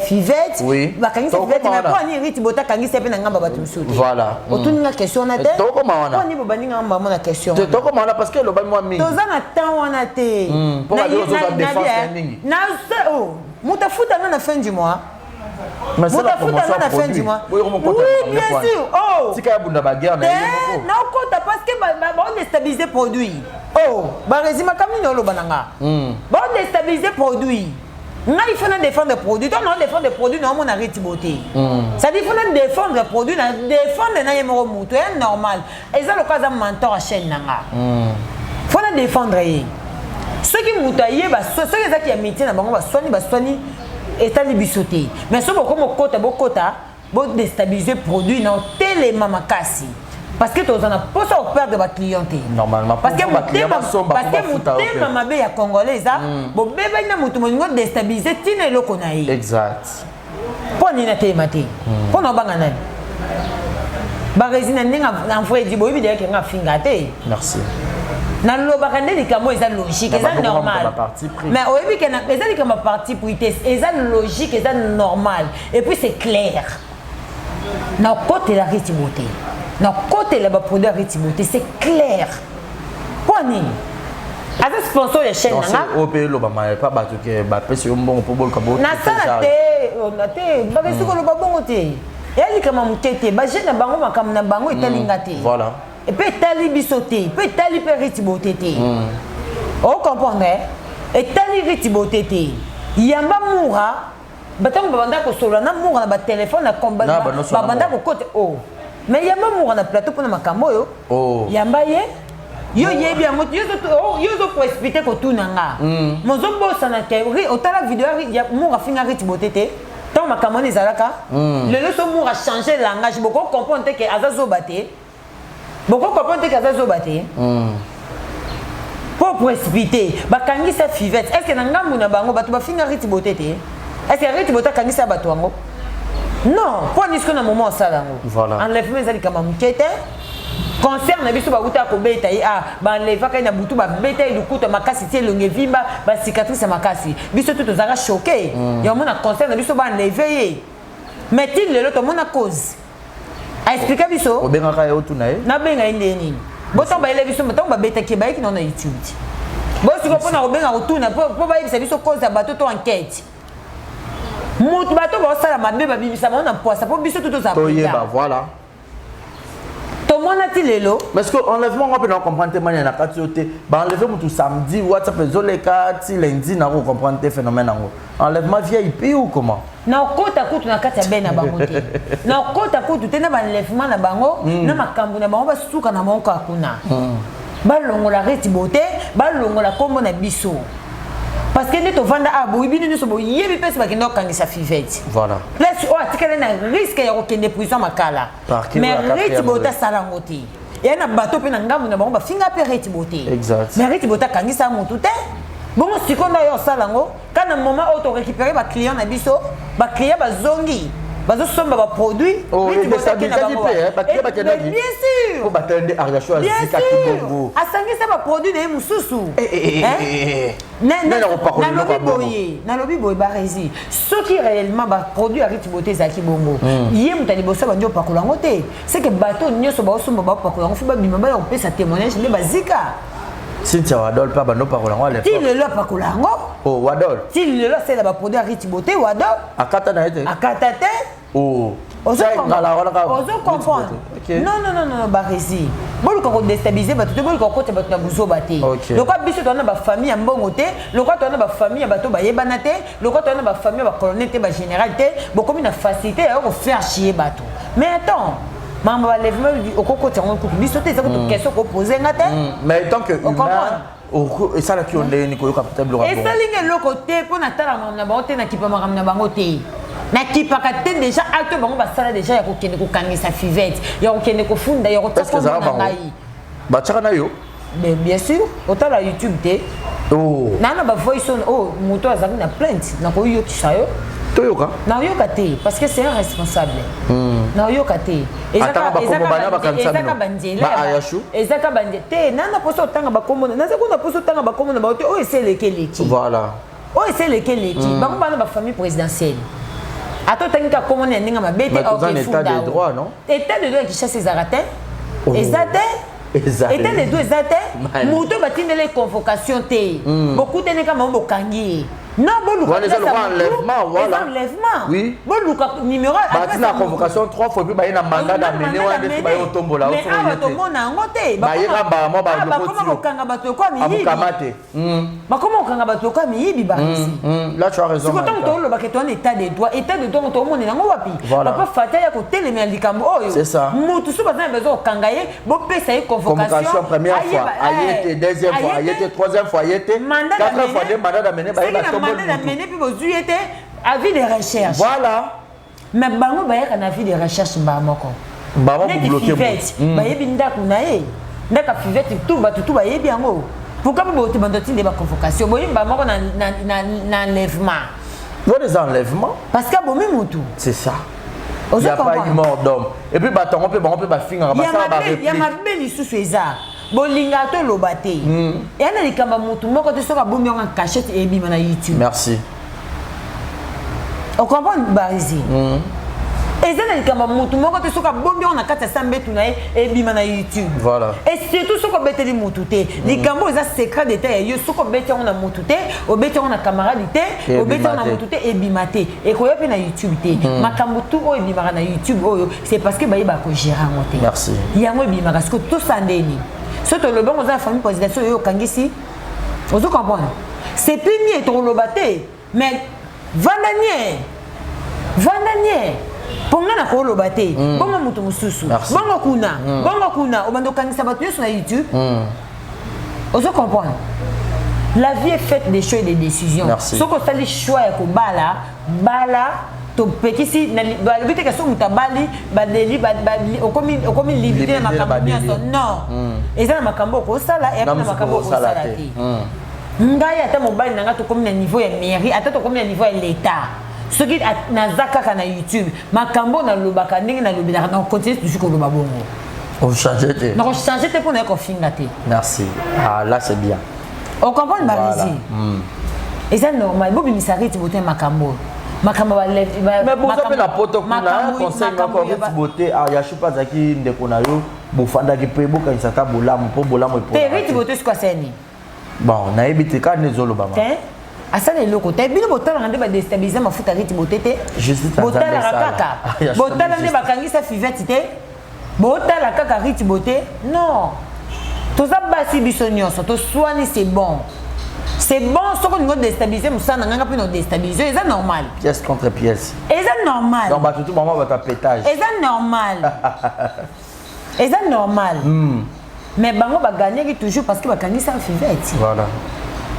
fivette. Ba kangisa fivette mais pour ni Ritz Beauté kangisa pe na ngamba bato mutute. Voilà. Otu nga question na te. To ko mawana. Pour ni bo bani nga mama na question. To ko mawana parce que le ba moi mi. To za na temps wana te. Pour aller aux autres défense ending. Na oh, mutafuta na fin du mois. Mais c'est la promotion à la fin du mois. Oui, bien sûr. Oh. Si kaya bunda baguerre na yemo. Na okota parce que ba déstabiliser produit. Oh, ba résima kamini olo bananga. Ba déstabiliser produit. Nga il faut défendre le produit. Toi non défendre le produit non mon Ritz Beauté. Ça dit il faut défendre le produit, défendre na yemo muto, c'est normal. Et ça le cas d'un mentor à chaîne nanga. Faut défendre. Ceux qui moutaillé ba ceux qui a métier na bango ba soigner état bisoté mais ce comme kota déstabiliser produit dans tellement makasi parce que tu as pas ça perdre de clientèle normalement parce que mon mabe ya congolais ça bon bébé na mutu mo déstabiliser tine eloko na ye exact pour ni na te maté pour na banga nani ba résina ninga envoyer di boyi dire que nga finga te merci na lobaka nde likambo eza logique eza normal mais oyebi ke eza likambo parti pour ite eza logique eza normal et puis c'est clair na côté la Ritiboté na côté la produit Ritiboté c'est clair poni as sponsor ya chaîne nga OP lo ba ma pas ba to ke ba pesi mbongo po bol ka bo na sala te ba besu ko lo ba bongo te yali kama mutete ba jeune bango makam na bango etalinga te voilà et peut tali bisoté peut tali pe Ritiboté te o comprendre et tali Ritiboté te yamba moura batango babanda ko solo na moura na ba téléphone na combat babanda ko côté oh mais yamba moura na plateau pour na makambo yo oh yamba ye yo yebi yango yo zo ko expliquer ko tunanga mozo bossa na ke otala vidéo ya moura finga Ritiboté te tant makambo ni zalaka le leso moura changer langage beaucoup comprendre que azazo baté beaucoup comprendre que azazo baté pour précipiter bakangi sa fivette est-ce que nangambu na bango batu bafinga Ritiboté te est-ce que Ritiboté kangi sa batu wango non pour nisiko na moment ça lango voilà enlèvement ezali kama mukete concert na biso bakuta ko beta ah ba enleva kai na butu ba beta ilukuta makasi tie longe vimba ba cicatrice makasi biso tout tozaka choqué ya mona concert na biso ba enlever mais il le to mona cause a expliquer biso obenga ka yo tuna na benga ndeni boto ba ele biso mata ba beta ke ba ki na YouTube bosi ko pona obenga otuna po ba yebisa biso cause ya bato to enquête mutu bato ba sala mabe ba bibisa mona poisa po biso tout za yeba voilà mais est-ce que enlèvement on peut comprendre témoigner na katioté ba enlever mutu samedi WhatsApp zoleka ti lundi na ko comprendre te phénomène nango enlèvement VIP ou comment na kota kutu na kati ya bena bango te na kota kutu te na ba enlèvement na bango na makambo na bango ba suka na monko akuna ba longola Ritiboté ba longola kombo na biso parce que nous vendre à Boubini nous sommes yebi pesi ba kendo kangisa fivette voilà place o atikele na risque ya kokende prison makala mais Ritiboté salango te ya na bato pe na ngamu na bango ba finga pe Ritiboté exact mais Ritiboté kangisa mutu te bongo sikondo yo salango kana moment auto récupérer ba client na biso ba client ba zongi bazo somba ba produit Ritiboté na bango bien sûr ko batende argachou azika kibongo asangisa ba produit na mususu na lobi boye ba rési ce qui réellement ba produit Ritiboté zaki bongo yé mutali bossa ba ndio pakolango te c'est que bateau nyoso ba osomba ba pakolango fi ba bima ba ko pesa témoignage ne bazika Cynthia Wadol pas bando pakolango à l'époque ti le lo pakolango oh Wadol ti le lo c'est la ba produit Ritiboté Wadol akata na ete akata te oh ozo comprendre non ba rési bolu ko déstabiliser bato te bolu ko kote bato na buzo baté le quoi biso tona ba famille ya mbongo te le quoi tona ba famille ya bato ba yebana te le quoi tona ba famille ba colonel te ba général te bokomi na facilité ya ko faire chier bato mais attends maman ba lèvement au côté on coupe biso te ça ko question ko poser ngate mais tant que humain et ça là qui on est Nicolas capitable et ça ligne le côté pour na tala na ba te na kipa makam na bango te na kipaka te déjà acte bango basala déjà ya kokende ko kangisa fivette ya kokende ko funda ya kotaka na ngai ba tchaka na yo bien sûr otala YouTube te oh nana ba voice on oh moto azaki na plainte na ko yo kisayo toyoka na yo kate parce que c'est un responsable na yo kate ezaka bandela ezaka bandela te nana poso tanga ba kombo na zakuna poso tanga ba kombo na ba te o eseleki voilà o eseleki bango bana ba famille présidentielle ato tangika comment on ninga mabete au état de droit non état de droit qui chasse ses aratés état de droit exact muto batindele convocation te beaucoup tene kama bokangi non bon voilà enlèvement oui bon numéro la convocation 3 fois puis ba na mandat d'amener wana ba yo tombola mais aba to mona ngote ba yera ba mo ba ko ko kanga bato ko mi abukamate ba comment kanga bato ko mi yibi ba ici là tu as raison c'est quand on le baketo en état de droit to mona nango wapi papa fata ya ko telemia likambo oyo c'est ça mutu su bazana bezo kangaye bo pesa yi convocation première fois ayete deuxième fois ayete troisième fois ayete quatrième fois de mandat d'amener ba mandat d'amener puis vous êtes avis de recherche voilà mais bango ba yaka na avis de recherche ba moko ba mo bloquer ba yebi ndaku na ye ndaka fivette tout ba ba yebi yango pourquoi ba bote bandoti de ba convocation bo yimba moko na enlèvement bon des enlèvements parce que bo mutu c'est ça il y a pas eu mort d'homme et puis ba tongo pe ba finga ba ça ba réplique il y a ma belle sous eza bolinga to lobate yana likamba mutu moko te soka bombi en cachette et bima na YouTube merci on comprend Barizi eza na likambo mutu moko te soki abombi yango na kati ya sambetu na ye ebima na YouTube. Voilà. Et surtout soki obeteli mutu te likambo eza secret d'état ya yo soki obeti yango na mutu te obeti yango na camarade te obeti yango na mutu te ebima te ekoya mpe na YouTube te makambo tu oyo ebimaka na YouTube oyo c'est parce que baye bakogérer yango te. Merci. Yango ebimaka soki tosala ndeni soki tolobango oza na famille présidentielle oyo okangisi ozo comprendre c'est plus mieux toloba te mais vandanie ponga na koloba te bongo mutu mususu bongo kuna obanda okangisa bato nyonso na YouTube ozo comprendre la vie est faite des choix et des décisions soki osali choix ya kobala bala topekisi balobi te kaso mutu abali badeli okomi limité na makambo nyonso non eza na makambo okosala eyapi na makambo okosala te ngai ata mobali na nga tokomi na niveau ya mairie ata tokomi na niveau ya l'état soki naza kaka na YouTube makambo nalobaka ndenge nalobelaka na continue toujours koloba bongo ochange te nakochange te mpo na ye kofinga te. Merci. Ah, là c'est bien. On comprend Barizi. Eza normal bobimisa riti bote makambo mais boza mpe na poto kuna conseil moko riti bote yachu mpe azalaki ndeko na yo bofandaki mpe bokanisa ata bolamu mpo bolamu te riti bote siko aseni bon nayebi te kaka nde ezolobama asala eloko te bino botalaka nde badestabilize mafuta riti bote te botalaka kaka botala nde bakangisa fivete te botala kaka riti bote non toza basi biso nyonso toswani c'est bon soki olingi odestabilize mosala na nganga mpe na odestabilize eza normal pièce contre pièce eza normal donc bato tu mama bato apétage eza normal mais bango baganyaki toujours parce que bakangisa fivete voilà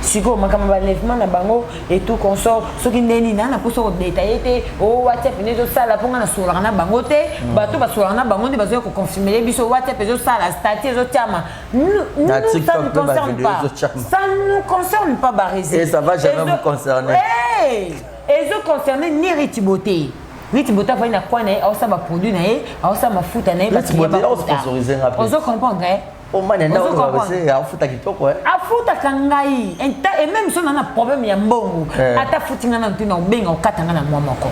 sikoyo makambo balèvement na bango et tout consort soki ndeni na mposa kodetaye te o whatsapp nde ezosala mpo nga nasololaka na bango te bato basololaka na bango nde bazoya koconfirmele biso whatsapp ezosala stati ezotiama ça nous concerne pas Barizi et ça va jamais vous concerner ezoconcerne ni Riti Beauté Riti Beauté afai na kwa na ye aosala baproduit na ye aosala mafuta na ye ozo comprendre afutaka ngai et même so na problème ya mbongo ata futinga na ntina obenga okatanga na mwa moko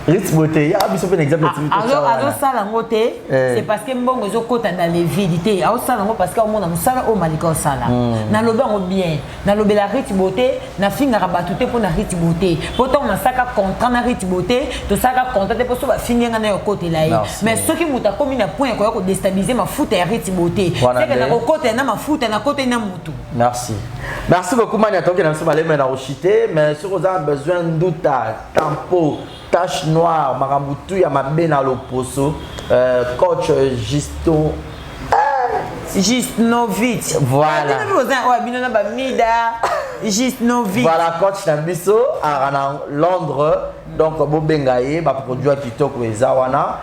Riti Beauté ya biso pe exemple azosala yango te c'est parce que mbongo ezokota na levidité aosala yango parce que omona mosala oyo malika osala nalobi yango bien nalobela Riti Beauté nafingaka bato te mpo na Riti Beauté mpo ntango nasaka contrat na Riti Beauté tosalaka contrat te mpo so bafingenga na yo okotela ye mais soki moto akomi na point yakoya kodestabilize mafuta ya Riti Beauté seke nakokotela na mafuta nakoteli na motu. Merci beaucoup mani atoki na biso baleme na kochite mais soki oza besoin nduta tempo tache noire marabutu ya mabe na loposo coach Gisnovitch voilà voilà coach na biso à Londres donc bobenga ye ba produit kitoko eza wana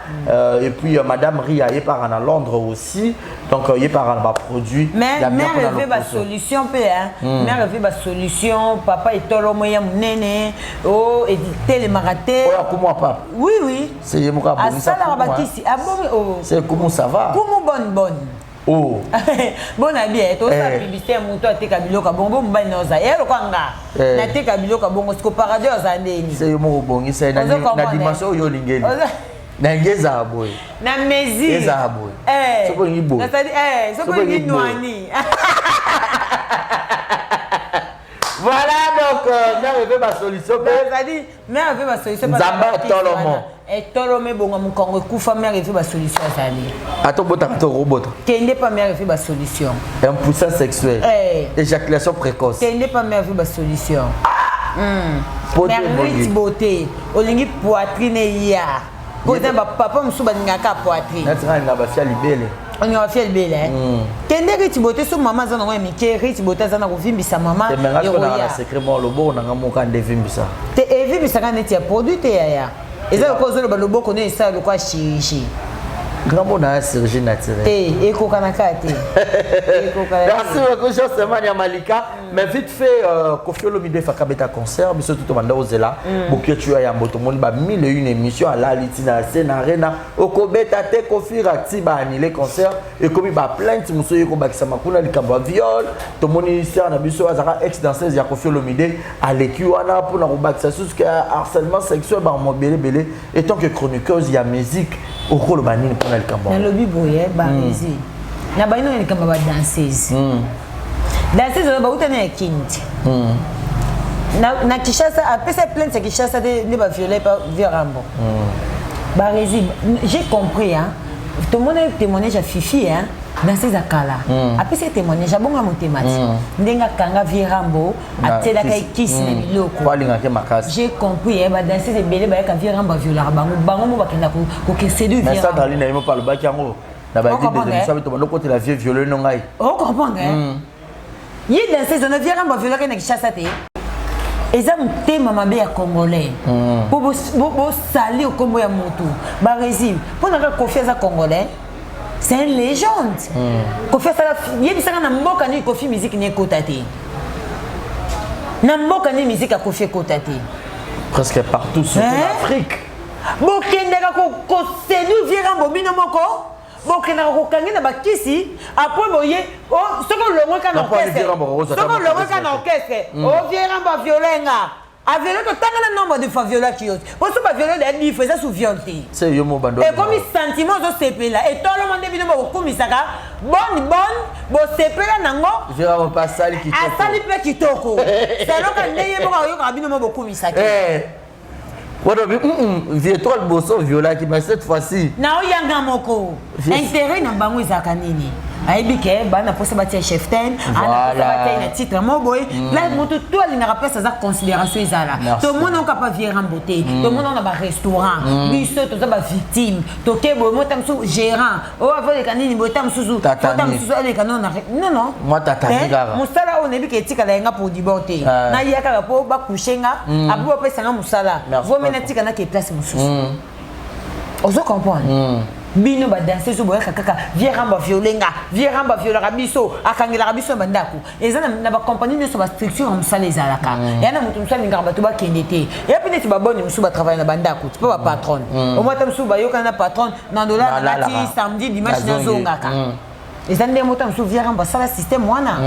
et puis madame Ria ye par à Londres aussi donc ye par ba produit mais mère veut ba solution pe mère veut ba solution papa etolo moya munene o éditer les marathons oh comment papa oui c'est ye moka bon ça la bakisi abomi oh c'est comment ça va comment bonne oh bon bien to sa publicité muto ateka biloka bongo mbali noza yelo kwanga na teka biloka bongo siko paradis azandeni c'est mo bongi c'est na dimension yo lingeli na ngeza boy na mezi ngeza boy soko ngibo na sadi soko nginwani voilà donc mère veut ma solution c'est-à-dire mère veut ma solution Nzamba tolomo et tolomé bonga mukongo kufa mère veut ma solution azali ato bota to robot kende pas mère veut ma solution impuissance sexuelle éjaculation précoce kende pas mère veut ma solution mère Riti Beauté olingi poitrine ya koza ba papa musuba ngaka poitrine natsanga ba fia libele on va faire belle kende Riti Beauté so mama zana ngo mike Riti Beauté zana ko vimbisa mama ya secret mo lobo na ngamuka ndevimbisa te evimbisa kana ti ya produit te ya eza ko zo lo loboko ne esa lo kwa chirurgie Grand mot dans la chirurgie naturelle. Merci beaucoup, Josemani Malika. Mais vite fait, Kofi Olomide Fakabeta concert, mais surtout Manda Ozela, Bokia tu as yambo, tout le monde a 1001 émissions à la Litina, Sénarena, Okobeta, Te Kofi Rati, annulé concert, et comme il va plainte, Mousso Yoko Bakisamakuna, Likamba viol, tout le monde ici, on a vu ça, ex-danseuse, ya Kofi Olomide, à l'équiwana, pour la Robaksa, ce que harcèlement sexuel, bah, mon belé, et tant que chroniqueuse, il y a musique, au rôle banine pour le Kamba. Dans le biboye, Barési. Na baino ni kamba ba danseuse. Danseuse ba utana kinti. Na Kishasa après cette plainte c'est Kishasa ne ba violer pas Viorambo. Barési, j'ai compris hein. Tout le monde a témoignage à Fifi hein. Danseuse à Kala. Après ce témoignage, bon à mathématique. Ndenga kanga Viorambo a tela kai kiss na biloko. J'ai compris hein, ba danseuse belé ba ka Viorambo violer bango bango mo ba kenda ko kesedu Viorambo. Mais ça dans l'ina mo parle ba kiango. Na ba dit des émissions avec ton côté la vieux violeur non ngai. On comprend hein. Il y a dans ces zones Viorambo violer na Kishasa te. Eza mutema mabe ya congolais. Bo sali au Congo ya moto. Ba résime. Pour na confiance à congolais. C'est une légende. Kofi ça il y a na mboka ni Kofi musique ni kotate. Na mboka ni musique a Kofi kotate. Presque partout sur l'Afrique. Bo kendeka ko séduire Viorambo bino moko. Bon kena ko kangi na bakisi après boye oh soko longo kana orchestre soko longo kana orchestre oh Viorambo violenga a violé que tant le nombre de fois violé qui autre pour ce pas violé des faisait sous violé c'est yo mo bando et comme sentiment zo sepe là et tout le monde bino mo komisaka bonne bo sepe là nango Viorambo pas sali kitoko asali pe kitoko c'est là quand ndeye mo yo bino mo komisaka voilà, vieux-toi le bosso viola qui mais cette fois-ci. Na oyanga moko. Intérêt na bango izaka nini. Aibike bana posa batia chef ten, ana posa batia na titre mo boy. Là moto tout ali na rappelle ça considération izala. Tout le monde on capable Viorambo te. Tout le monde on a ba restaurant. Biso to za ba victime. To ke boy mo tam sou gérant. O avant les kanini boy tam sou. Tam sou les kanons non. Moi tata ngara. Musala on ebike tika la nga pour diborter. Na yaka po ba kushenga, abu ba pesa nga musala. Na tika na ke place mususu. Ozo comprendre. Bino ba danser so boya kaka Viorambo violenga Viorambo violera biso akangela biso bandako ezana na ba compagnie ne so ba structure en musala ezalaka yana mutu musala ngamba to ba kendete ya pine ti ba boni musu ba travailler na bandako tu pas ba patron au moins tam su ba yoka na patron na dollar na ti samedi dimanche na zongaka ezana de mutu musu Viorambo sala système wana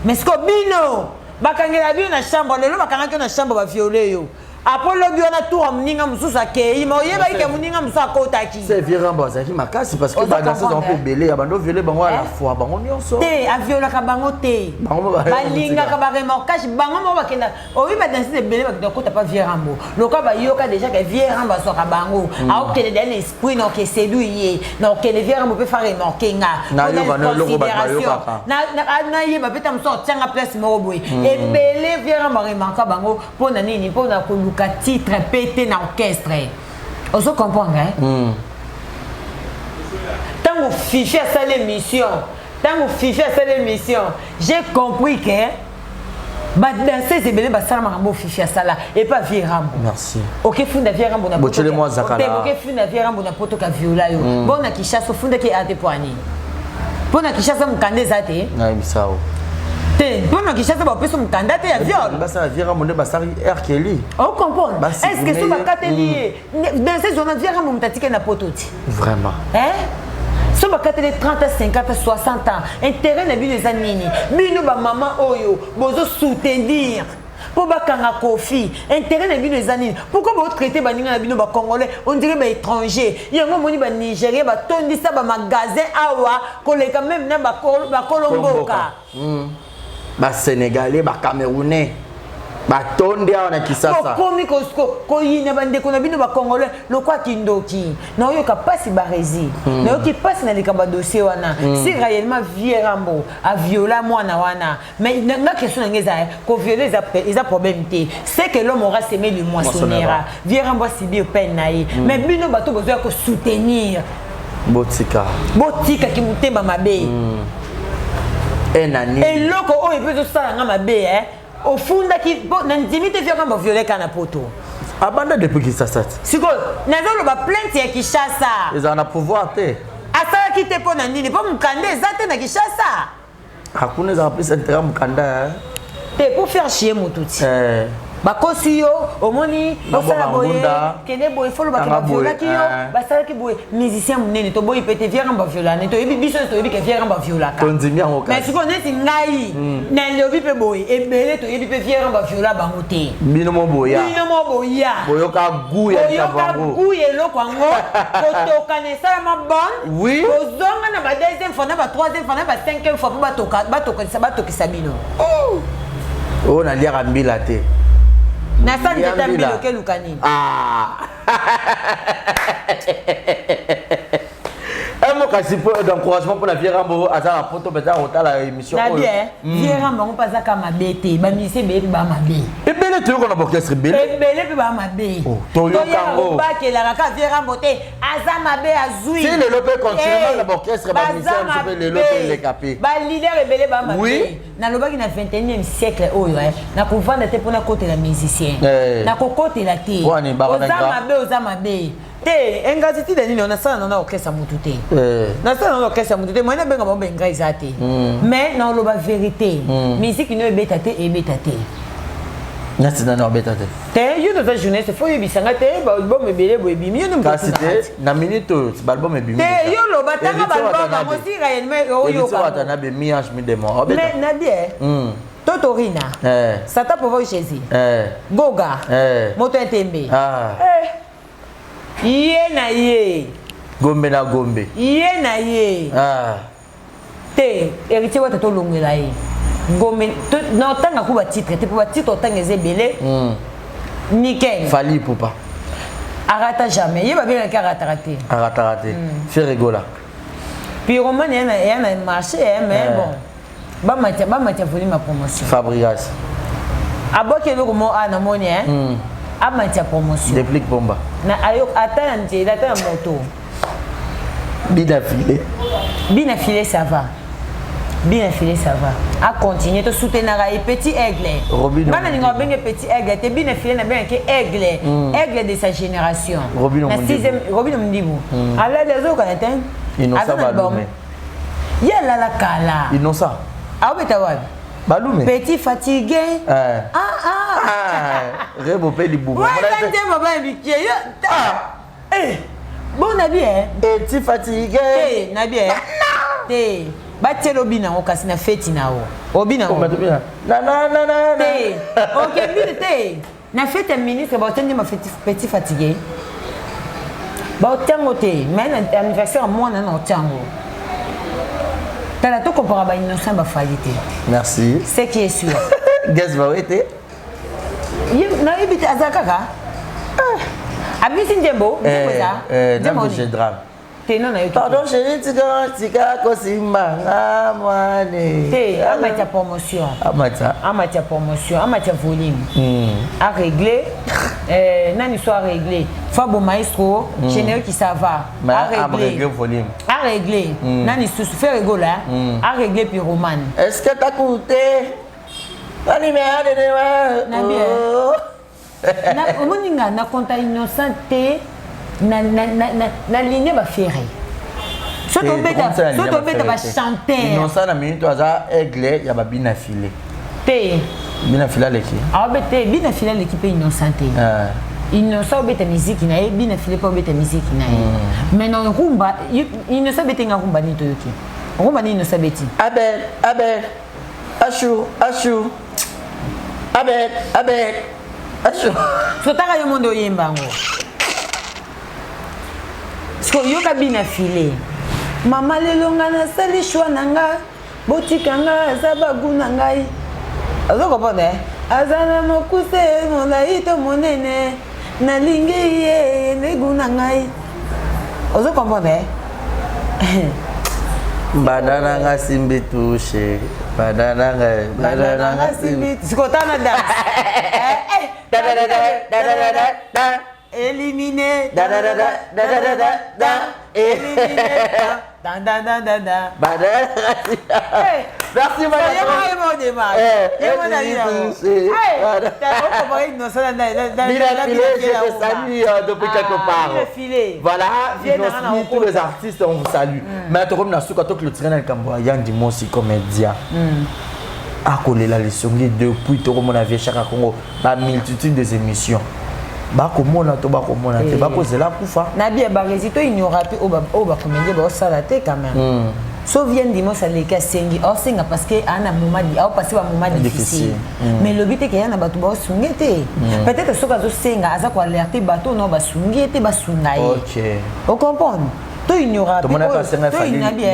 mais ce que bino bakangela bino na chambre lelo bakangaka na chambre ba violer yo Apollo biona tout amninga mususa ke ima oyeba ike muninga musa kotaki c'est Viorambo ça qui makasi parce que ba danseuse on peut belé abando violer bango à la fois bango nyonso te aviola ka bango te balinga ka ba remorquage bango mo bakenda oyi ba danseuse belé ba kota pas Viorambo loka ba yoka déjà que Viorambo so ka bango a okele dans l'esprit no ke séduire no ke Viorambo peut faire remorquinga na yo ba no loko ba yoka na yeba peut am sortir nga place mo boy et belé Viorambo remarquer bango pona nini pona ko titre pété dans l'orchestre. On se comprend, hein? Tant que Fifi a cette émission, j'ai compris que bah danser c'est belé bah ça marambo Fifi a ça là et pas Viorambo. Merci. Ok funda Viorambo na poto. Moi zakala. Ok funda Viorambo na poto ka viola yo. Bon na Kishasa funda ki ate poani. Bon na Kishasa mukande zate. Na bisao. Pour nous qui chasse pas plus son candidat à viol. Bah ça Viorambo ne bah ça R Kelly. On comprend. Est-ce que ce pas lié dans ces zones Viorambo mutatique na pototi. Vraiment. Hein? So ba 30 50 60 ans. Intérêt na bi les anini. Bino ba maman oyo bozo soutenir. Pour ba kanga Kofi, intérêt na bi les anini. Pourquoi vous traiter ba ninga na bino ba congolais, on dirait ba étranger. Yango moni ba Nigérien ba tondisa ba magasin awa koleka même na ba Kolomboka. Ba Sénégalais, ba Camerounais, ba Tondia na Kisasa. Komi ko yina bande ko na bino ba Congolais, lo kwa kindoki. Na yo ka pasi barezi. Na yo ki pasi na likamba dossier wana. Si réellement Viorambo a violé mwana wana, mais na question na ngeza ko violer ils a problème té. C'est que l'homme aura semé le moissonnera. Viorambo sibi peine naï. Mais bino bato besoin ko soutenir. Botika ki mutema mabe. Et loko o e peut ça nga mabe au fond qui na ndimite Viorambo violer kana poto. Abanda depuis qui ça. Siko nazo ba plainte ya Kishasa. Ils en a pouvoir té. quitter pour Nandini, pour Mukanda, Zate na Kishasa. Hakuna za plus intérêt Mukanda. T'es pour faire chier Moutouti. Bakosi yo omoni osala boye kende boye folo bakeba viola ki yo basala ki boye musicien munene to boye pete viera mba viola ne to yebi biso to yebi ke viera mba viola ka tonzimia ngoka mais siko neti ngai na lobi pe boye ebele to yebi pe viera mba viola bango te bino mo boya boyoka guya bango guya eloko yango kotoka ne sala ma bonne oui ozonga na ba deuxième fois na ba troisième fois na ba cinquième fois batokisa bino oh na liaka mbila te na sali tata mbilo ke lukani un mot kasi d'encouragement pour la Viera Rambo azala poto beta otala émission na bien Viera Rambo pas za kama bete ba mise be ba mabe ebele to ko na orchestre bele ebele pe ba mabe to yo kango ba ke la ka Viera Rambo te aza mabe azui si le lope continuellement na orchestre ba mise un peu le lope le capé ba leader ebele ba mabe oui na lobaki na 21e siècle oyo na kovanda te pona côté la musicien na kokote la te oza mabe te engaziti de nini na sala na orchestre mutu te na sala na orchestre mutu te moi na benga ba benga izate mais na loba vérité musique no ebeta te Nati na beta te te yo dans jeunesse faut yebisanga te ba album ebele bo ebimi yo no kasi te na minute ba album ebimi te yo lo batanga ba album mo si réellement yo ka ta na be miange mi demo mais na bien Totorina Sata Povo Jésus Goga Moto Ntembe Iye na ye Gombe na Gombe Iye na ye te héritier wa tato longela ye Gombe na otanga kuba titre te kuba titre otanga ezebele nickel Fali Poupa arata jamais ye ba bien ka arata raté fait rigola puis roman yana marché mais bon ba matia volume ma promotion Fabregas aboke le mo ana moni a matia promotion déplique bomba na ayo atante data moto bina filé ça va a continuer to soutenir les petit aigle bana ninga benga petit aigle te bina filé na benga ke aigle de sa génération na 6e Robin Mdibu ala les autres kanten Innocent Balume yalla la kala Innocent Abeta wabi Balume petit fatigué Rebo pe li boubou bon na bien petit fatigué na bien te batelo bina o kasi na feti na o bina o na te OK bina te na fete ministre ba tende ma petit fatigué ba tango te mais anniversaire moi na tango t'as tout comparable à innocent ba faillite merci c'est qui est sûr guess va été na ibita azakaka abisi njembo ndembo je drame te non na yo pardon chérie tika kosimba ngamwane te amatia promotion amatia volume à régler nani soit réglé Fabo maestro générique qui ça va à régler volume à régler nani sous faire rigoler à régler puis roman est-ce que t'as coûté na omoninga na konta innocente na ligne ba ferré soto beta ba chanter innocent na minute aza aigle ya ba bina filé te bina filé leki bete bina filé l'équipe innocente innocent beta musique na ye bina filé pas beta musique na ye mais non rumba innocent beta nga rumba ni to yoki rumba ni innocent beti abel ashu abel ashu sotaka yo mondo yembango sko yoka bina filé mama lelonga na sali shwa nanga botikanga azabagu na ngai azoko pone azana mokuse molaito monene nalingi ye negu na ngai azoko pone banana nga simbi touche banana nga simbi sikotana dance éliminé éliminé Merci depuis quelque part. Voilà, tous les artistes, on vous salue. Mais comme nous avons le train de Yann Dimosi comédien. À coller la leçon depuis tout comme on avait chaque Congo, la multitude des émissions. Bah comment on a tout, bah comment on a tout, bah cause là kufa. Nabi Barezi to ignora pe oba comédien ba salate quand même. Sauf vient dimanche à l'école sengi, or senga parce que ana moment di, or passer un moment difficile. Mais le but est que yana batu ba sungete. Peut-être ce que senga aza ko alerter bateau non ba sungete ba sungai. OK. Vous comprenez? To ignora pe to inabi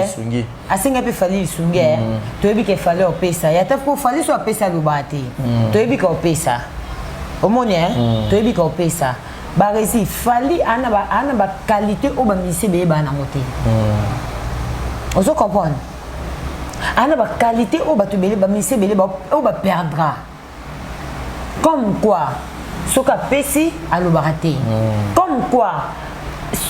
asenga pe fali sunge. To ebi ke fali opesa. Ya ta ko fali so opesa lubati. To ebi ka opesa. Omoni to ebi ka opesa. Barezi fali ana ba qualité o ba misi be ba na ngote. Vous comprenez? Ana ba qualité o ba to bele ba misi bele ba o ba perdra. Comme quoi soka pesi alubarate. Comme quoi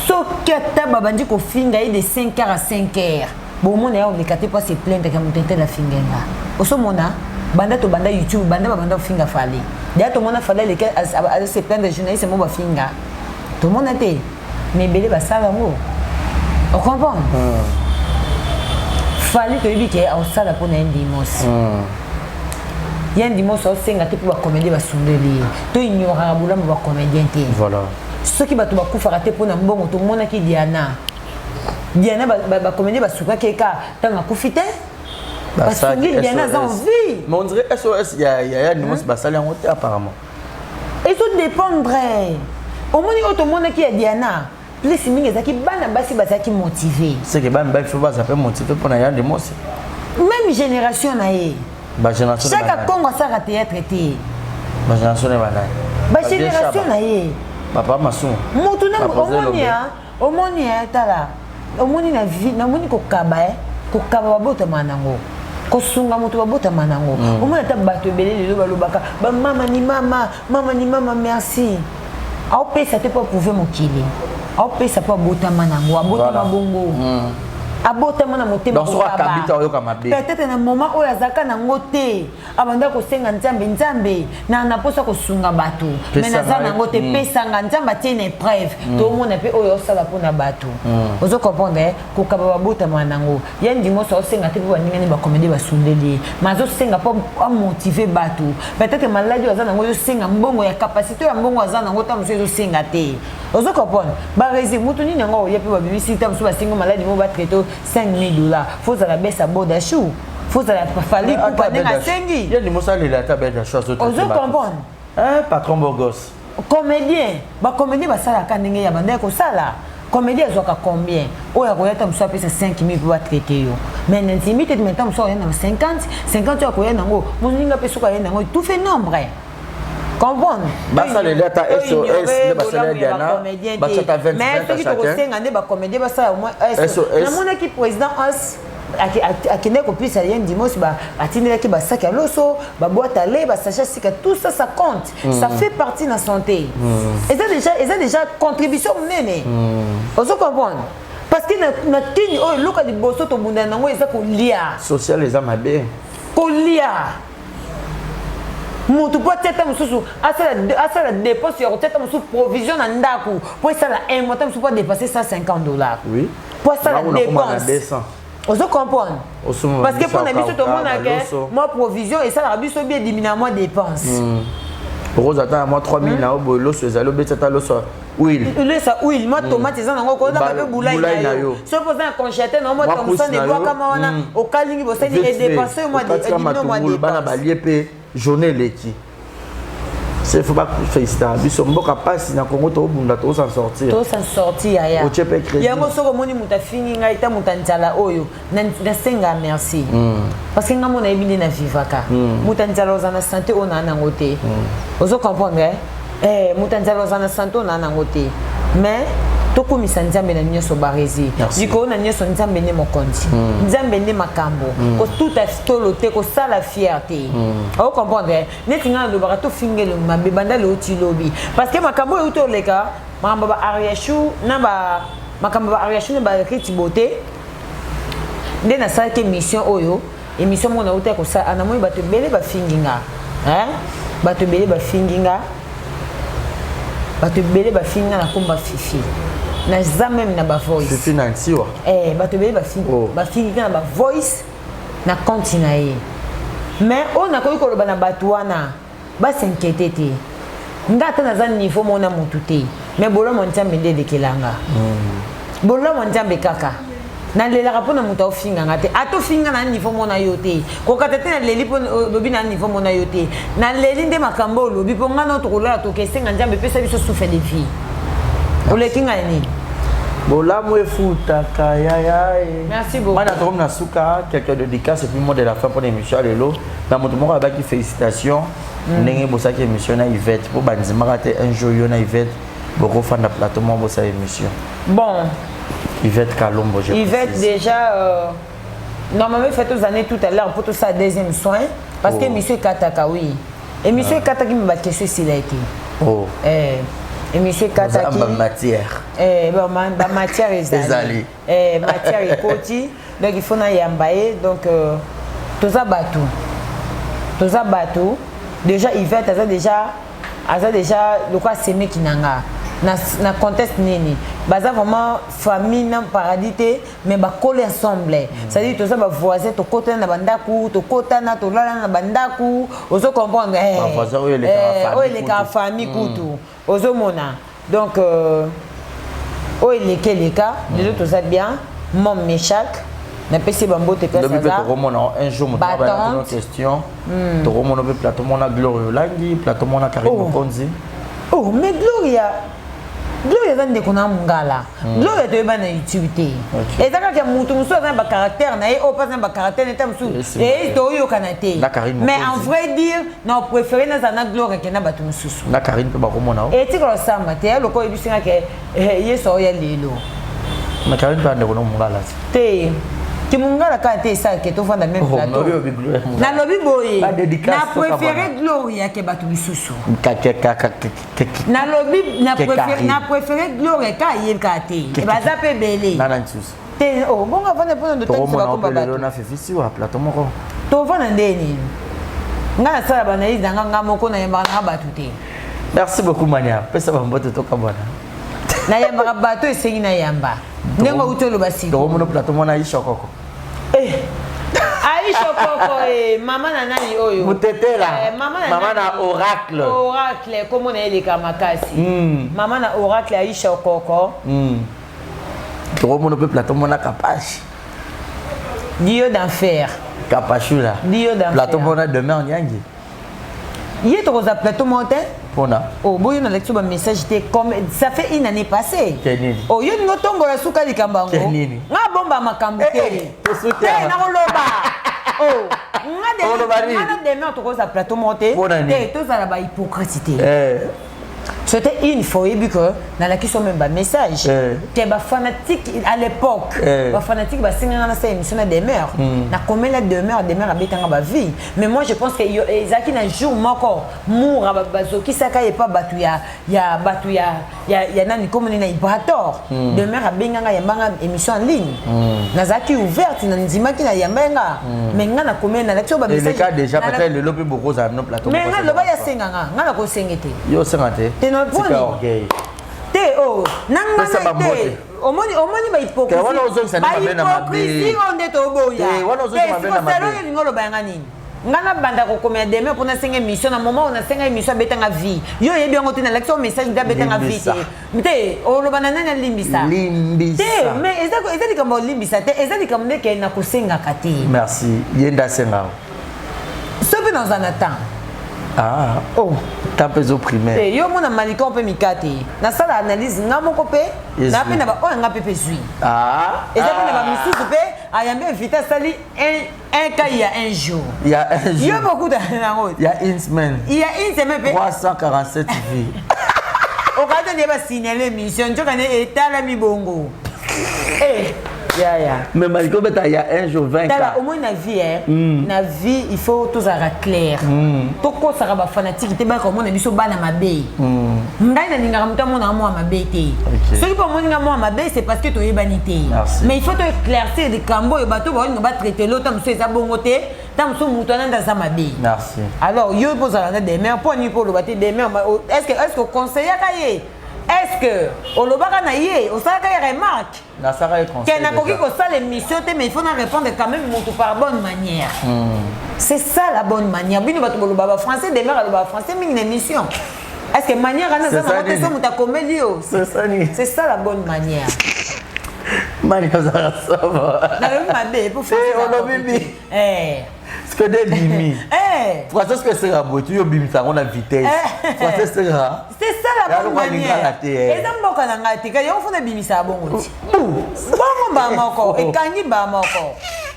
soka ta babandi ko finga de 5h à 5h. Bon mon ya on lekate pas se plaindre que mutete la fingenga. Oso mona banda to banda YouTube banda finga fali. D'ailleurs tout le monde a fallu lesquels à se plaindre des journalistes mo ba finga. Tout le monde a été mais belé ba sala ngo. On comprend? Fali to ebi ke au sala pour ndimos. Yandimos au senga te pour ba comédie ba sundeli. To ignora bula ba comédien te. Voilà. Ce qui va te beaucoup faire pour na mbongo to mona ki Diana ba comédie ba suka keka tanga kufite parce que Diana a envie mais on dirait SOS il y a nous ba sali en hauteur apparemment et tout dépendrait au moni auto mona ki Diana plus mingi zaki bana basi bazaki motivé c'est que bana ba faut ba ça peut motiver pour na ya de moi même génération na ye ba génération chaque Congo ça a théâtre été ba génération na bana ba génération na ye papa masu moto na omonia tala omoni na vie na moni ko kaba babota manango ko sunga moto babota manango omona ta bato belele lo balobaka ba mama ni mama merci au pesa te pas prouver mon kili au pesa pas bota manango abota mabongo abota mana motema ko kaba peut-être na moment o yazaka na ngote abanda ko senga nzambe na posa ko sunga bato mais na za na ngote pesa nga nzamba tiene épreuve to mona pe oyo sala pona bato ozo comprendre ko kaba babota manango yendi mo so senga te po ninga ni ba comédie ba sundeli mazo senga po motiver bato peut-être maladi za na ngoyo senga mbongo ya capacité ya mbongo za na ngota muso senga te ozo comprendre ba rezi mutu ni ngo ya pe ba bibisi ta muso ba senga maladi mo ba traiter $5,000. Faut à la baisse à bord d'achou. Faut à la falli couper à sengi. Il y a des mots ça la table d'achat. Ozo comprendre. Patron Borgos. Comédien. Ba comédien ba sala kanenge ya banda ko sala. Comédien azoka combien? O ya ko yata muso pesa $5,000 pour traiter yo. Mais l'intimité de maintenant muso yana 50 yo ko yana ngo. Muninga peso ko yana ngo tout fait nombre. Comprendre? Basa le leta SOS le basala Diana. Basa ta 25 mais ce qui te senga ne ba comédien ba ça au moins SOS. Na mona ki président os akine ko pisa yen dimos ba atinela ki ba sac à loso ba boîte à lait ba sachet sika tout ça ça compte. Ça fait partie de la santé. Et ça déjà contribution nene. Ozo comprendre? Parce que na tini o luka di boso to bunda nango eza ko lia. Social les amabe. Ko lia. Mutu po teta mususu asala dépense ya teta mususu provision na ndaku po sala un mois mususu po dépasser $150. Oui. Po sala dépense. Ozo comprendre. Parce que pour na biso to mona ke moi provision et ça la biso bien diminuer moi dépense. Rose attend moi 3,000 na obolo so ezalo betata loso huile. Huile moi tomate za nango ko na ba boulay na yo. So poser un congeté non moi comme ça ne bois comme wana au kalingi bo seni et dépenser moi diminuer moi dépense. Bana ba liepé journée leki. C'est faut pas féliciter. Biso mboka passe na Congo to bunda to s'en sortir. To s'en sortir aya. O chepe crédit. Yango soko moni muta fini ngai ta mutanzala oyo na senga merci. Parce que ngamo na ebindi na vivaka. Mutanzala ozana santé ona na ngote. Ozo comprendre mutanzala ozana santé ona na ngote. Mais toko misanzambe na nyoso barezi. Diko na nyoso nzambe ne mokonzi. Nzambe ne makambo. Ko tout a stoloté ko ça la fierté. Vous comprenez? Netinga lo barato fingelo mabe banda lo ti lobi. Parce que makambo e uto leka, makambo ba ariashu na ba makambo ba ariashu na ba kiti boté. nde nasalaki émission oyo émission moko nauta kosala namoni bato ebele bafingi nga bato ebele bafingi nga na komba fifi naza même na bavoice fifi na ntiwa bato ebele bafingi nga na bavoice na compte na ye mais oyo nakoki koloba na bato wana basinquiété te nga ata naza niveau mona motu te mais bolomo nzambe nde elekelanga bolomo nzambe kaka nalelaka mpona moto aofinganga te atofinga na niveau mona yo te kokata te naleli mpo lobi na niveau mona yo te naleli nde makambo olobi mpo nga na tokolala tokesenga nzambe epesa biso souffle de vie oleki ngai nini bolamu efutaka yayae merci beaucoup mana tokomi na suka quelques dédicaces et puis mot de la fin pour l'émission ya lelo na moto moko abaki félicitations ndenge bosaki émission na Yvette mpo bandimaka te un jour yo na Yvette bokofanda plateau moko bosala émission bon Yvette Kalombo Yvette déjà normalement fait aux années tout à l'heure pour tout ça deuxième soin parce que monsieur Kataka oui et monsieur Kataki me battait ceci là été et monsieur Kataki matière matière ezali matière ekoti donc il faut na yambaye donc toza bateau déjà Yvette aza déjà le quoi s'aimer kinanga na contexte nini baza vraiment famille na paradis te mais bakole ensemble c'est-à-dire toza ba voisins to kota na bandaku to kota na to lala na bandaku ozo comprendre le ka famille kutu ozo mona donc eleka les autres toza bien mon méchac na pesi bambo te pesa za un jour mon question to romona pe plateau mona Gloria Langi plateau mona Karim Konzi mais Gloria eza ndeko na mongala Gloria toyeba na YouTube te ezakaka mutu mosusu aza na bacaractère na ye oyo mpasi na bacaractère na eta mosusu toyokana te mais en vrai dire na opréféré nazala na Gloria ke na bato mosusu na Karine mpe bakomona etikala osamba te eloko oyebisingaka yesu oya lelo na Karine mpe andeko na mongala te kimungala kaka te esalake tofanda même plateau nalobi boye na préféré Gloria ke bato bisusu nalobi na préféré Gloria ka ayebika te baza mpe ebele te bongo avanda mpona ndotakisabakomba bato tovanda ndeni nga nasala banalyse nanga nga moko nayembaka nanga bato te merci beaucoup mania pesa bambote tokabwana nayembaka bato esengi nayamba ndenge outi oloba sikoomona plateau mona ishokoko Aïcha Koko maman na nani oyo mutetela maman na oracle comme on a les kamakasi maman na oracle Aïcha Koko to mon pe plateau mona capache Dio d'enfer capachula Dio d'enfer plateau mona demain nyangi yé to za plateau monté pona boyo na lecture ba message té comme ça fait une année passée kenini yo ngo tombola suka likambango nga bomba makambo té na koloba nga demain to za plateau monté té to za la ba hypocrisie c'était une fois et que dans la question même message que ba fanatique à l'époque ba fanatique ba singa na cette émission des mères na combien la demeure abetanga ba vie mais moi je pense que ezaki na jour moko moura bazoki saka et pas batu ya nani comme na Ibrator demeure abenganga yambanga émission en ligne nazaki ouverte na ndimaki na yambanga mais nga na combien na lecture ba message déjà peut-être le lobe beaucoup za no plateau mais nga loba ya senga nga na ko sengete yo sengate te nanga te omoni ba hypocrisie onde to boya te ngolo bayanga nini ngana banda ko komia demain pour na senga émission na moment on a senga émission betanga vie yo yebi yango te na lecture message da betanga vie te o lo banana na limbisa te mais ezali comme limbisa te ezali comme ndeke na ko senga kati merci yenda senga sobe dans un temps tapezo primaire yo mona malika on peut mikate na sala analyse nga moko pe na pe na ba o nga pepe zui eza pe na ba misusu pe ayambe invité sali un cas il y a un jour il y a beaucoup de il y a une semaine 347 vies au cas de ba signaler mission njoka ne etala mi bongo Mais Maliko, il y a un jour 20 ans. Au moins, la vie, la vie, il faut tout ça clair. Pourquoi ça va fanatique? Tu es comme on a vu sur Bana Mabé. Ndaïna n'ingaramta mon amour à ma bête. Ce qui pour moi n'ingaramta ma bête, c'est parce que tu es banité. Mais il faut te éclaircir des cambos et bateaux pour ne pas traiter l'autre. Monsieur est à bon côté. Tam so mutana dans sa mabé. Merci. Alors, yo pose à la des mères pour ni pour le bâtir des mères. Est-ce que conseiller cahier? Est-ce que au lobaka na yé, au sala kaya remarque? Na sala est conseil. Qu'elle n'a pas ko ça l'émission mais il faut en répondre quand même par bonne manière. C'est ça la bonne manière. Bino bato le baba français des mères le baba français mais une émission. Est-ce que manière ana ça na question muta comédio? C'est ça la bonne manière. Manière ça va. Na le mabé pour faire ça. Ce que des bimi. Français ce que c'est la beauté, yo bimi ça on a vitesse. Français c'est ça. C'est ça la bonne manière. Et dans boka na ngati ka yo fona bimi ça bon oti. Bon ba moko e kangi ba moko.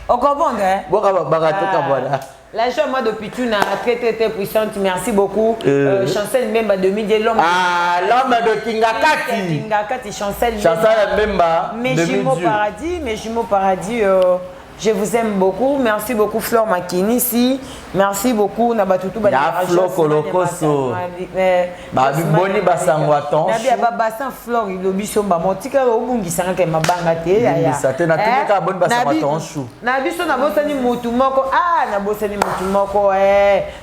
Okobonga hein. Boka ba to ka voilà. La joie moi depuis tu na très puissante. Merci beaucoup. Chancel Memba de Midi l'homme. Ah l'homme de Kingakati. Kingakati Chancel Memba. Mes jumeaux paradis. Je vous aime beaucoup. Merci beaucoup Flore Makini ici. Merci beaucoup Nabatutu Bani. Ya Flore Kolokoso. Babi boni basango attention. Nabi aba basan Flore ilobiso ba motika obungi sanga ke mabanga te ya ya. Ça te na tumika boni basango attention. Nabi so na bosani mutu moko na bosani mutu moko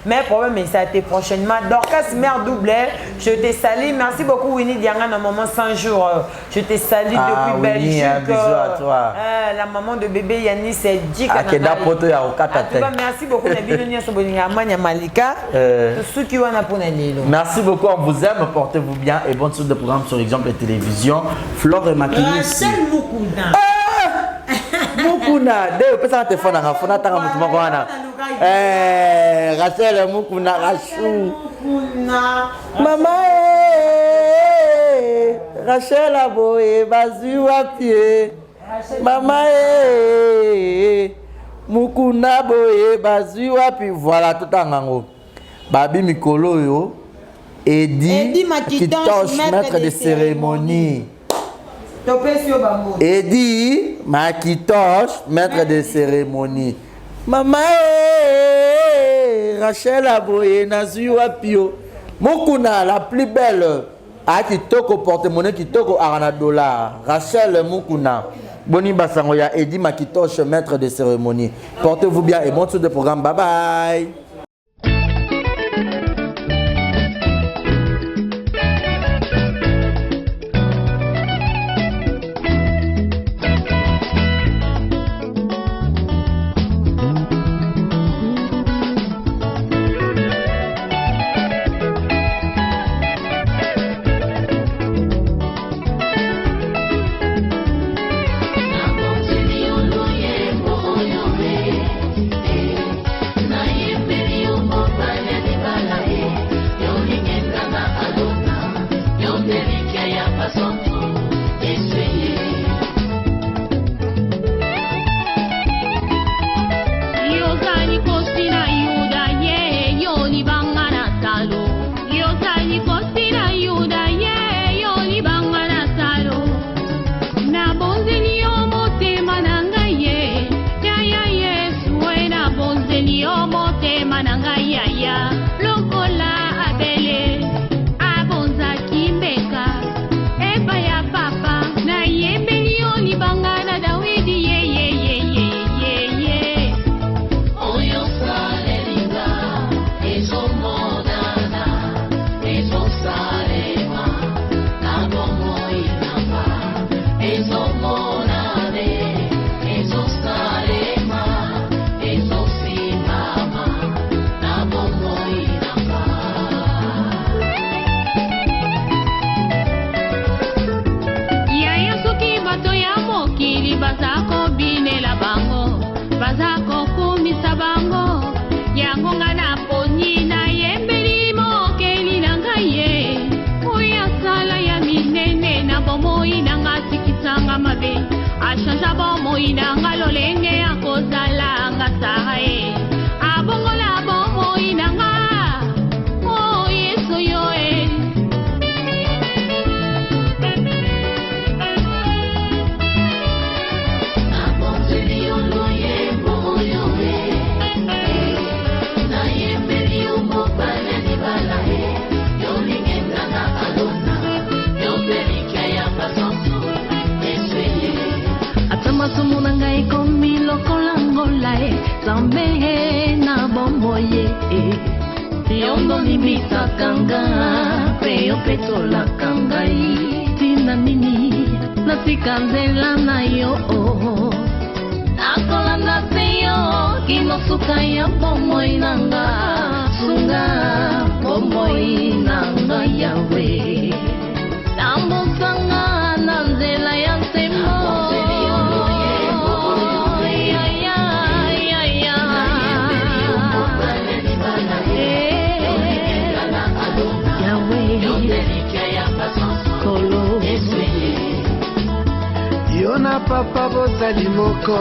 mais problème mais ça a été prochainement Dorcas mère double. Je te salue. Merci beaucoup Winnie Dianga na maman 100 jours. Je te salue depuis Belgique. Bisous à toi. La maman de bébé Yanis c'est dit que merci beaucoup Malika. Merci beaucoup, on vous aime, portez-vous bien et bonne suite de programme sur Exemple et Télévision. Flore et Makini. Rachel Mukuna. Mukuna, dès que ça te fait un rafona tanga mutuma kwana. Rachel Mukuna Rachou. Maman Rachel aboye bazu à pied. Maman Mukuna boye bazu wapi voilà tout en ango. Babi Mikolo yo Edi Makitosh maître de cérémonie. Edi Makitosh maître de cérémonie. Maman Rachel aboye nazu wapi yo. Mukuna la plus belle. A kitoko porte-monnaie kitoko arana dollar. Rachel Mukuna. Boni Basango ya Edi Makitosh maître de cérémonie. Portez-vous bien et bon tour de programme. Bye bye. yondo limbisaka nga mpe yo mpe tolaka ngai tina nini nasika nzela na yo nakolanda se yo kinosuka ya bomoi nanga sunga bomoi nanga yawe tambusanga na nzela ya nsembo Yona papa bozali moko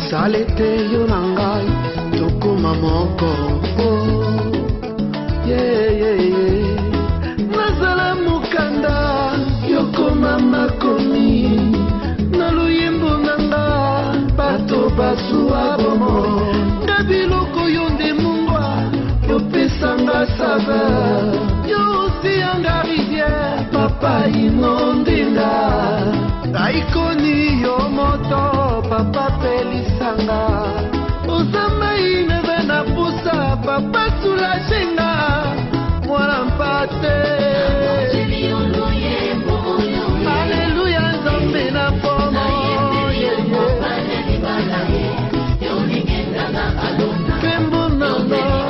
salete yona ngai tokoma moko nazala mukanda yokoma makomi na luyembo nanga bato basuwa bomo nga biloko yo nde mungwa yopesanga saveur yo osiyanga rivière papa inondinga aikoni yo moto papa pelisanga ozamba ineve na pusa papa sulajenga mwana mpate aleluya nzambe na pomo pembo nanga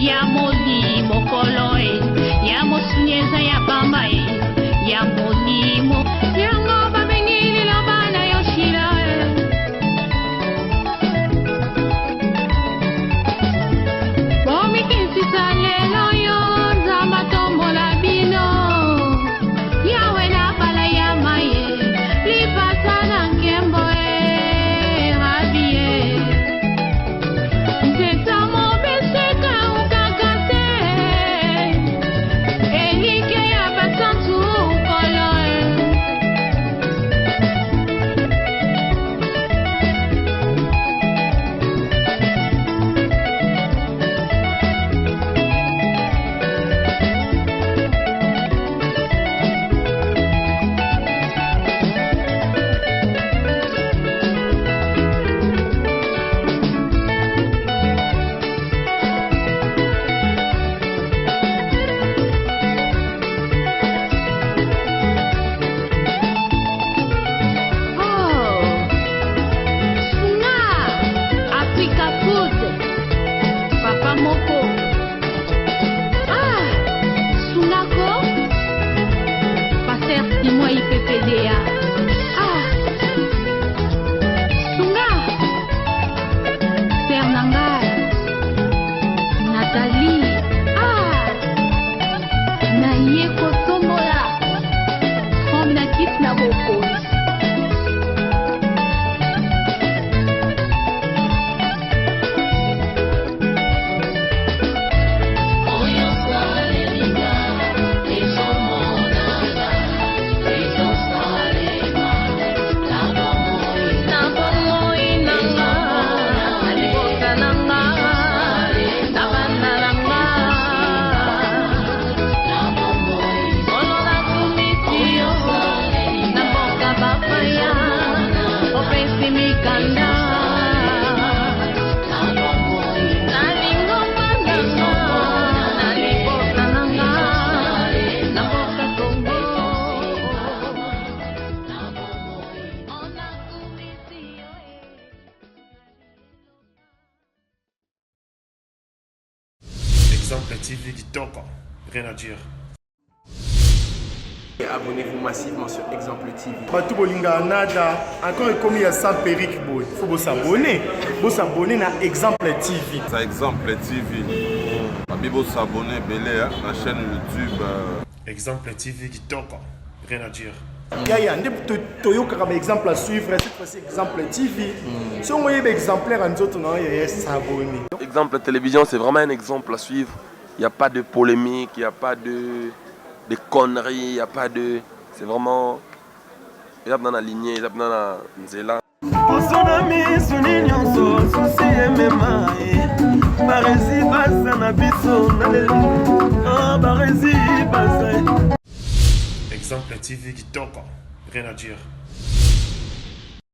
ya moli mokolo ya mosunyeza Exemple TV Kitoko, rien à dire. Abonnez-vous massivement sur Exemple TV. Batou Bolinga Nada, encore comme il y a ça Péric Boy. Il faut s'abonner. Vous s'abonner à Exemple TV. C'est Exemple TV. Vous s'abonner belé à la chaîne YouTube. Exemple TV Kitoko, rien à dire. Il y a un exemple à suivre, cette fois-ci Exemple TV. Si on voit un exemplaire en autres, il y a s'abonner. Exemple télévision, c'est vraiment un exemple à suivre. Il n'y a pas de polémique, il n'y a pas de conneries, il n'y a pas de... C'est vraiment... Il y a dans la lignée, il y a dans la nzela. Exemple TV Kitoko, rien à dire.